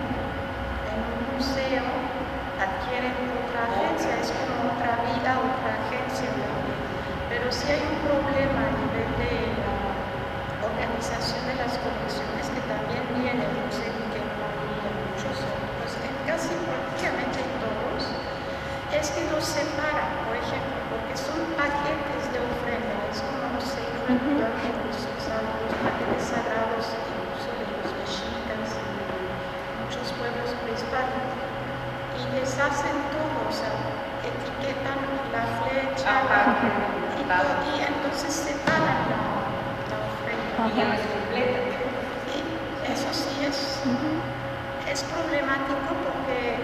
en un museo adquieren otra agencia, es como otra vida, otra agencia también. Pero sí hay un problema a nivel de la organización de las colecciones que también viene, no sé que no había muchos, pues en casi prácticamente todos, es que los separan, por ejemplo, porque son paquetes de ofrenda, es como los sacred bundles, o sea, los paquetes sagrados incluso de los mexicas y de muchos pueblos prehispánicos. Y les hacen todo, o sea, etiquetan la flecha y entonces separan la ofrenda. Y ya no es completa. Y eso sí es problemático porque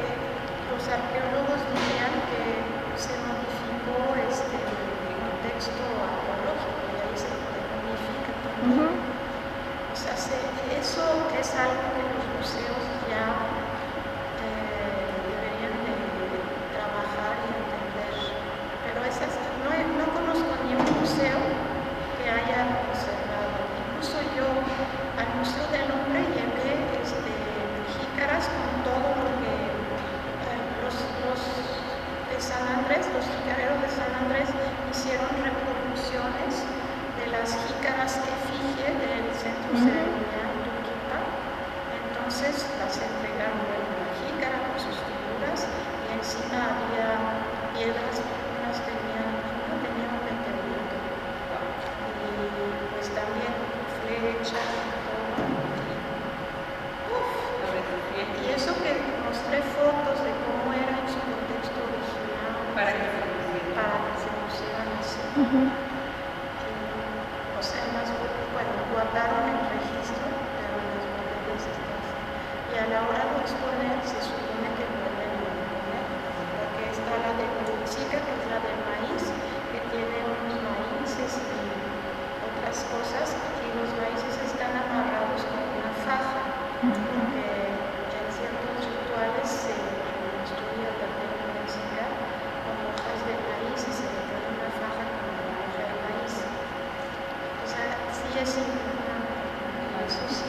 los arqueólogos dirían que se modificó el contexto arqueológico y ahí se modifica también. O sea, eso es algo que los museos ya deberían de trabajar y entender. Pero no conozco ni un museo que haya conservado. Incluso yo al Museo del Hombre llevé jícaras con todo lo que los de San Andrés, los jicareros de San Andrés hicieron reproducciones de las jícaras efigie del centro ceremonial Tuquipa. Entonces las entregaron en la jícara con sus figuras y encima había piedras, unas tenían un meteorito y pues también flechas y todo. Y eso que mostré fotos de cómo era en su contexto original Para que se pusieran así. O sea, guardaron el registro, pero en las botellas estas. Y a la hora de exponer se supone que vuelven a poner, porque está la de Purichica, que es la del maíz, que tiene unos maíces y otras cosas, y los maíces están amarrados con una faja, porque en ciertos rituales se construye también música con hojas de maíz y se le pone una faja con la hoja es importante. Eso sí,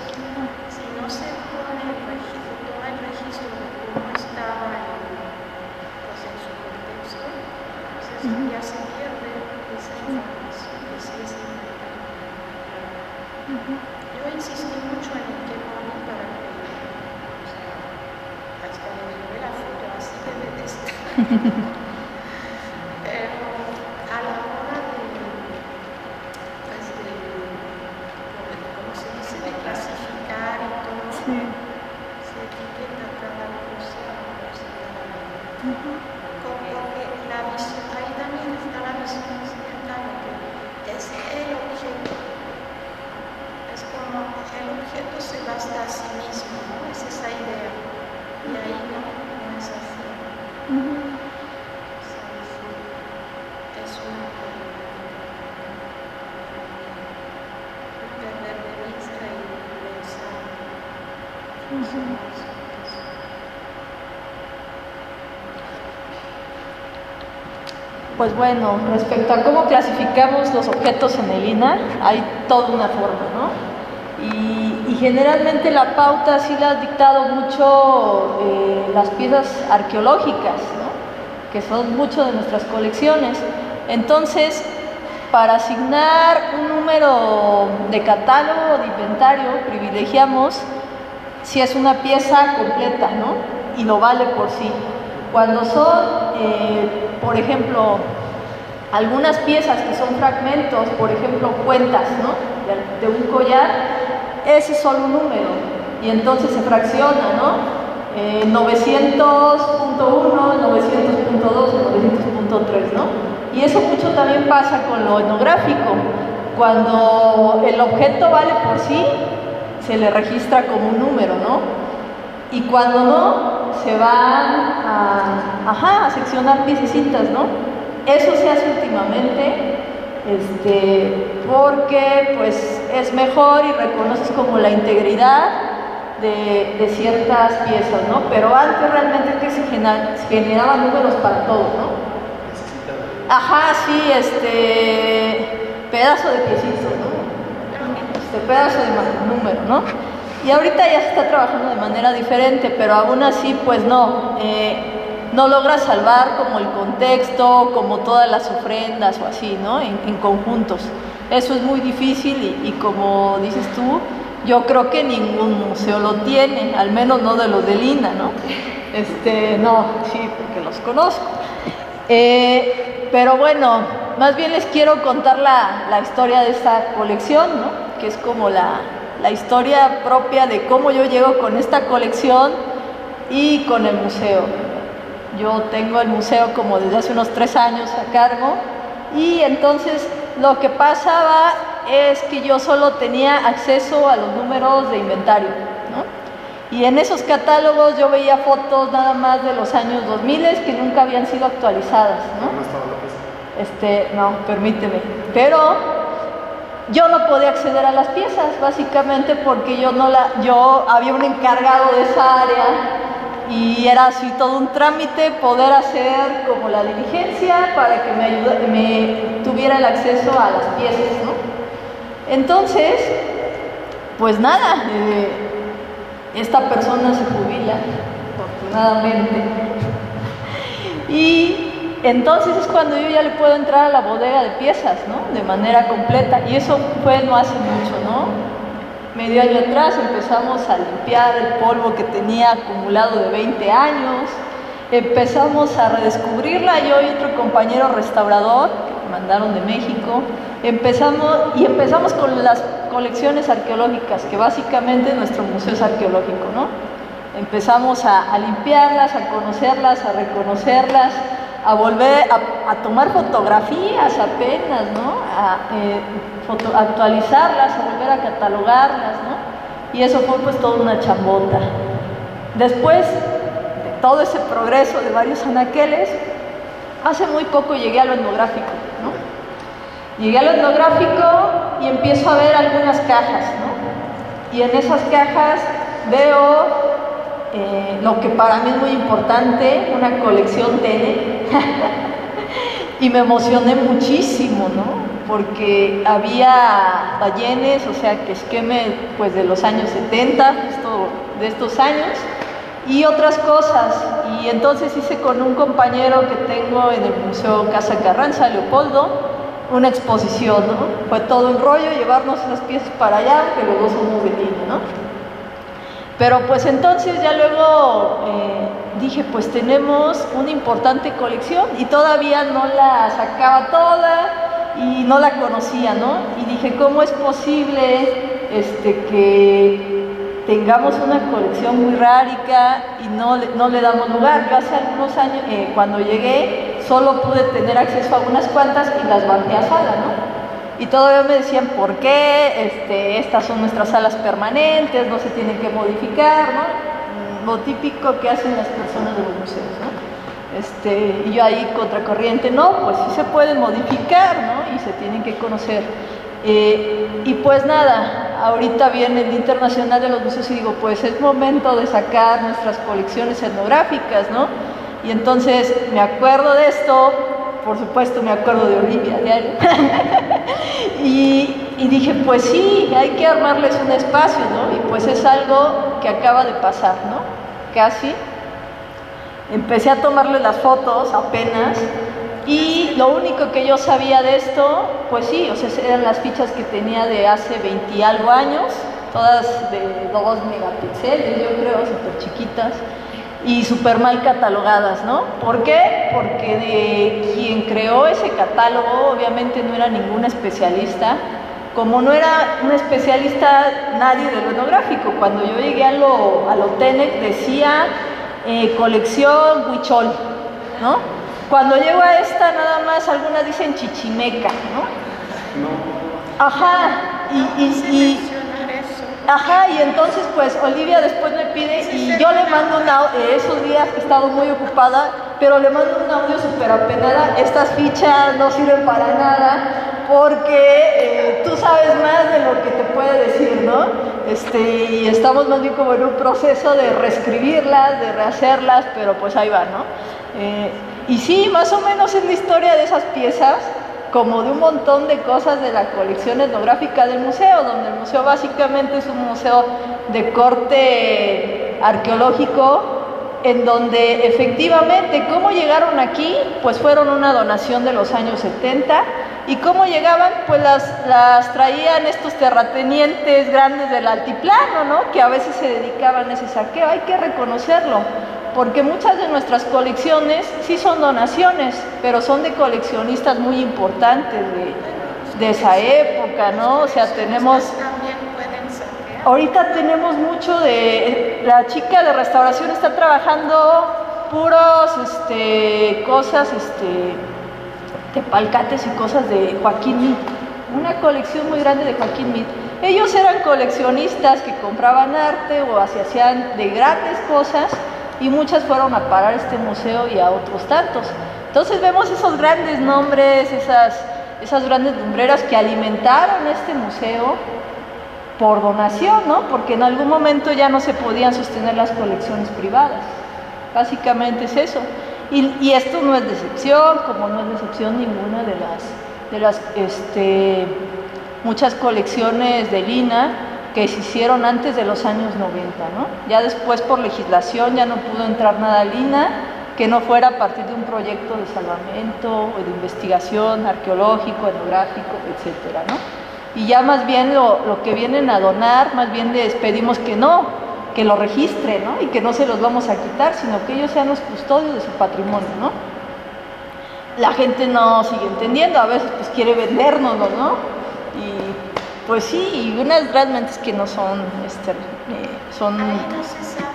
si no se pone el registro, toma el registro de cómo estaba pues, en su contexto, entonces ya se pierde esa información que sí es importante. Yo insistí mucho en el que pone para que, o sea, hasta le llevé la foto, así debe de estar. Pero a la hora de, pues ¿cómo se dice? De clasificar y todo, se etiqueta cada cosa, porque la visión, ahí también está la visión occidental, que es el objeto. Es como el objeto se basta a sí mismo, ¿no? Es esa idea. Y ahí no es así. Es un perder de vista y pensar. Pues bueno, respecto a cómo clasificamos los objetos en el INAH, hay toda una forma, ¿no? Y generalmente la pauta sí la han dictado mucho las piezas arqueológicas, ¿no? Que son mucho de nuestras colecciones. Entonces, para asignar un número de catálogo o de inventario, privilegiamos si es una pieza completa, ¿no? Y lo vale por sí. Cuando son, por ejemplo, algunas piezas que son fragmentos, por ejemplo, cuentas, ¿no? de un collar, ese es solo un número y entonces se fracciona, ¿no? 900.1, 900.2, 900.3, ¿no? Y eso mucho también pasa con lo etnográfico. Cuando el objeto vale por sí, se le registra como un número, ¿no? Y cuando no, se van a seccionar piececitas, ¿no? Eso se hace últimamente, porque pues es mejor y reconoces como la integridad de ciertas piezas, ¿no? Pero antes realmente que se generaban números para todo, ¿no? Sí, pedazo de piecito, ¿no? Pedazo de número, ¿no? Y ahorita ya se está trabajando de manera diferente, pero aún así, pues no logra salvar como el contexto, como todas las ofrendas o así, ¿no? En conjuntos. Eso es muy difícil y como dices tú, yo creo que ningún museo lo tiene, al menos no de los del INAH, ¿no? No, sí, porque los conozco. Pero bueno, más bien les quiero contar la historia de esta colección, ¿no? Que es como la historia propia de cómo yo llego con esta colección y con el museo. Yo tengo el museo como desde hace unos 3 años a cargo y entonces lo que pasaba es que yo solo tenía acceso a los números de inventario, ¿no? Y en esos catálogos yo veía fotos nada más de los años 2000 que nunca habían sido actualizadas, ¿no? No, permíteme. Pero yo no podía acceder a las piezas, básicamente porque yo había un encargado de esa área y era así todo un trámite poder hacer como la diligencia para que me tuviera el acceso a las piezas, ¿no? Entonces, pues nada, esta persona se jubila, afortunadamente, y entonces es cuando yo ya le puedo entrar a la bodega de piezas, ¿no? De manera completa, y eso fue no hace mucho, ¿no? Medio año atrás empezamos a limpiar el polvo que tenía acumulado de 20 años, empezamos a redescubrirla, yo y otro compañero restaurador que me mandaron de México, empezamos con las colecciones arqueológicas, que básicamente nuestro museo es arqueológico, ¿no? Empezamos a limpiarlas, a conocerlas, a reconocerlas, a volver a tomar fotografías apenas, ¿no? A actualizarlas, a volver a catalogarlas, ¿no? Y eso fue pues toda una chambota. Después de todo ese progreso de varios anaqueles, hace muy poco llegué a lo etnográfico, ¿no? Llegué a lo etnográfico y empiezo a ver algunas cajas, ¿no? Y en esas cajas veo lo que para mí es muy importante, una colección Tene, y me emocioné muchísimo, ¿no? porque había ballenes, o sea, que esquemes pues de los años 70, justo de estos años, y otras cosas. Y entonces hice con un compañero que tengo en el Museo Casa Carranza, Leopoldo, una exposición, ¿no? Fue todo un rollo llevarnos esas piezas para allá, que los dos somos de línea, ¿no? Pero pues entonces ya luego dije, pues tenemos una importante colección y todavía no la sacaba toda y no la conocía, ¿no? Y dije, ¿cómo es posible que tengamos una colección muy rica y no le damos lugar? Yo hace algunos años, cuando llegué, solo pude tener acceso a unas cuantas y las mandé a sala, ¿no? Y todavía me decían, ¿por qué? Estas son nuestras salas permanentes, no se tienen que modificar, ¿no? Lo típico que hacen las personas de los museos, ¿no? Y yo ahí contracorriente, no, pues sí se pueden modificar, ¿no? Y se tienen que conocer. Y pues nada, ahorita viene el Día Internacional de los Museos y digo, pues es momento de sacar nuestras colecciones etnográficas, ¿no? Y entonces me acuerdo de esto, por supuesto me acuerdo de Olivia diario, y dije, pues sí, hay que armarles un espacio, ¿no? Y pues es algo que acaba de pasar, ¿no? Casi. Empecé a tomarle las fotos apenas, y lo único que yo sabía de esto, pues sí, o sea, eran las fichas que tenía de hace 20 y algo años, todas de 2 megapíxeles, yo creo, súper chiquitas, y súper mal catalogadas, ¿no? ¿Por qué? Porque de quien creó ese catálogo obviamente no era ningún especialista, como no era un especialista nadie de lo etnográfico. Cuando yo llegué a lo TENEC decía colección Huichol, ¿no? Cuando llego a esta nada más algunas dicen chichimeca, ¿no? Ajá, Ajá, y entonces pues Olivia después me pide y yo le mando un audio, esos días he estado muy ocupada, pero le mando un audio súper apenada, estas fichas no sirven para nada porque tú sabes más de lo que te puede decir, ¿no? Y estamos más bien como en un proceso de reescribirlas, de rehacerlas, pero pues ahí va, ¿no? Y sí, más o menos es la historia de esas piezas, como de un montón de cosas de la colección etnográfica del museo, donde el museo básicamente es un museo de corte arqueológico, en donde efectivamente cómo llegaron aquí, pues fueron una donación de los años 70, y cómo llegaban, pues las traían estos terratenientes grandes del altiplano, ¿no? Que a veces se dedicaban a ese saqueo, hay que reconocerlo. Porque muchas de nuestras colecciones sí son donaciones, pero son de coleccionistas muy importantes de esa época, ¿no? O sea, tenemos... Ahorita tenemos mucho de... La chica de restauración está trabajando puros cosas, tepalcates y cosas de Joaquín Meade. Una colección muy grande de Joaquín Meade. Ellos eran coleccionistas que compraban arte o se hacían de grandes cosas, y muchas fueron a parar a este museo y a otros tantos. Entonces vemos esos grandes nombres, esas grandes lumbreras que alimentaron este museo por donación, ¿no? Porque en algún momento ya no se podían sostener las colecciones privadas. Básicamente es eso. Y esto no es decepción, como no es decepción ninguna de las muchas colecciones de Lina que se hicieron antes de los años 90, ¿no? Ya después por legislación ya no pudo entrar nada a Lina que no fuera a partir de un proyecto de salvamento o de investigación arqueológico, etnográfico, etcétera, ¿no? Y ya más bien lo que vienen a donar, más bien les pedimos que no, que lo registren, ¿no? Y que no se los vamos a quitar, sino que ellos sean los custodios de su patrimonio, ¿no? La gente no sigue entendiendo, a veces pues quiere vendérnoslo, ¿no? Pues sí, y unas realmente es que no son, son... Ahí no se sabe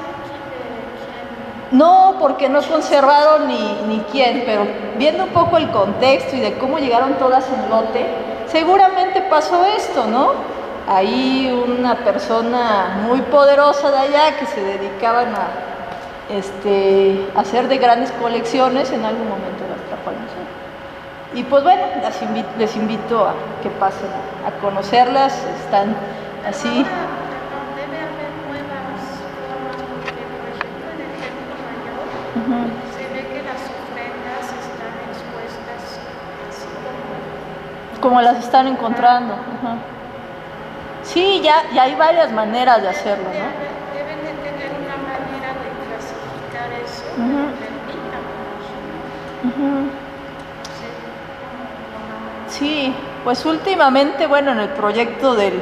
quién. No, porque no conservaron ni quién, pero viendo un poco el contexto y de cómo llegaron todas en lote, seguramente pasó esto, ¿no? Ahí una persona muy poderosa de allá que se dedicaban a hacer de grandes colecciones, en algún momento las trajo al museo. Y pues bueno, les invito a que pasen a conocerlas, están así. Ahora, debe haber nuevas formas, porque por ejemplo en el templo mayor se ve que las ofrendas están expuestas así como como las están encontrando. Ajá. Sí, ya hay varias maneras de hacerlo, ¿no? Deben de tener una manera de clasificar eso, Ujú. que permita. Ujú. Sí, pues últimamente, bueno, en el proyecto el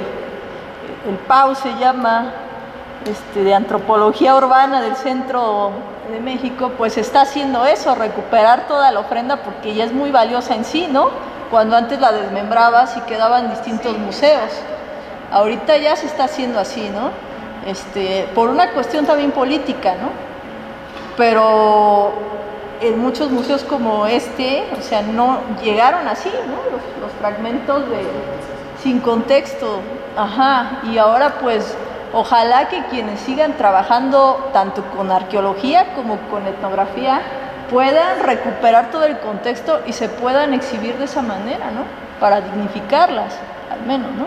PAU se llama, de antropología urbana del centro de México, pues está haciendo eso, recuperar toda la ofrenda porque ya es muy valiosa en sí, ¿no? Cuando antes la desmembrabas y quedaban distintos museos. Ahorita ya se está haciendo así, ¿no? Por una cuestión también política, ¿no? Pero en muchos museos como o sea, no llegaron así, ¿no? Los fragmentos sin contexto, ajá, y ahora pues ojalá que quienes sigan trabajando tanto con arqueología como con etnografía puedan recuperar todo el contexto y se puedan exhibir de esa manera, ¿no? Para dignificarlas, al menos, ¿no?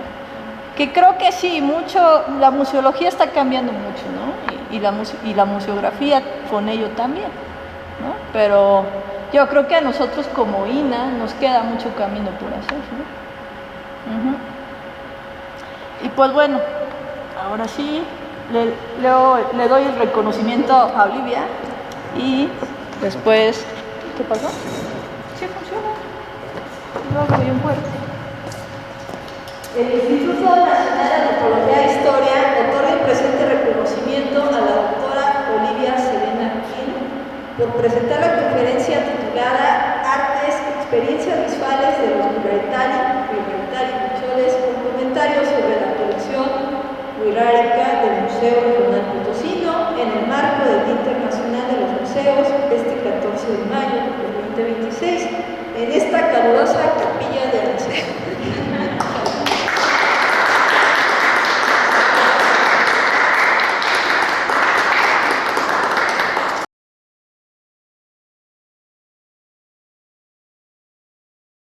Que creo que sí, la museología está cambiando mucho, ¿no? Y la museografía con ello también, ¿no? Pero yo creo que a nosotros como INA nos queda mucho camino por hacer, ¿no? Uh-huh. Y pues bueno, ahora sí, le doy el reconocimiento a Olivia y después, ¿qué pasó? Sí funciona. No, bien fuerte. El Instituto Nacional de Antropología e Historia otorga el presente reconocimiento a la doctora Olivia Serena Gil por presentar la conferencia titulada Artes, Experiencias Visuales de los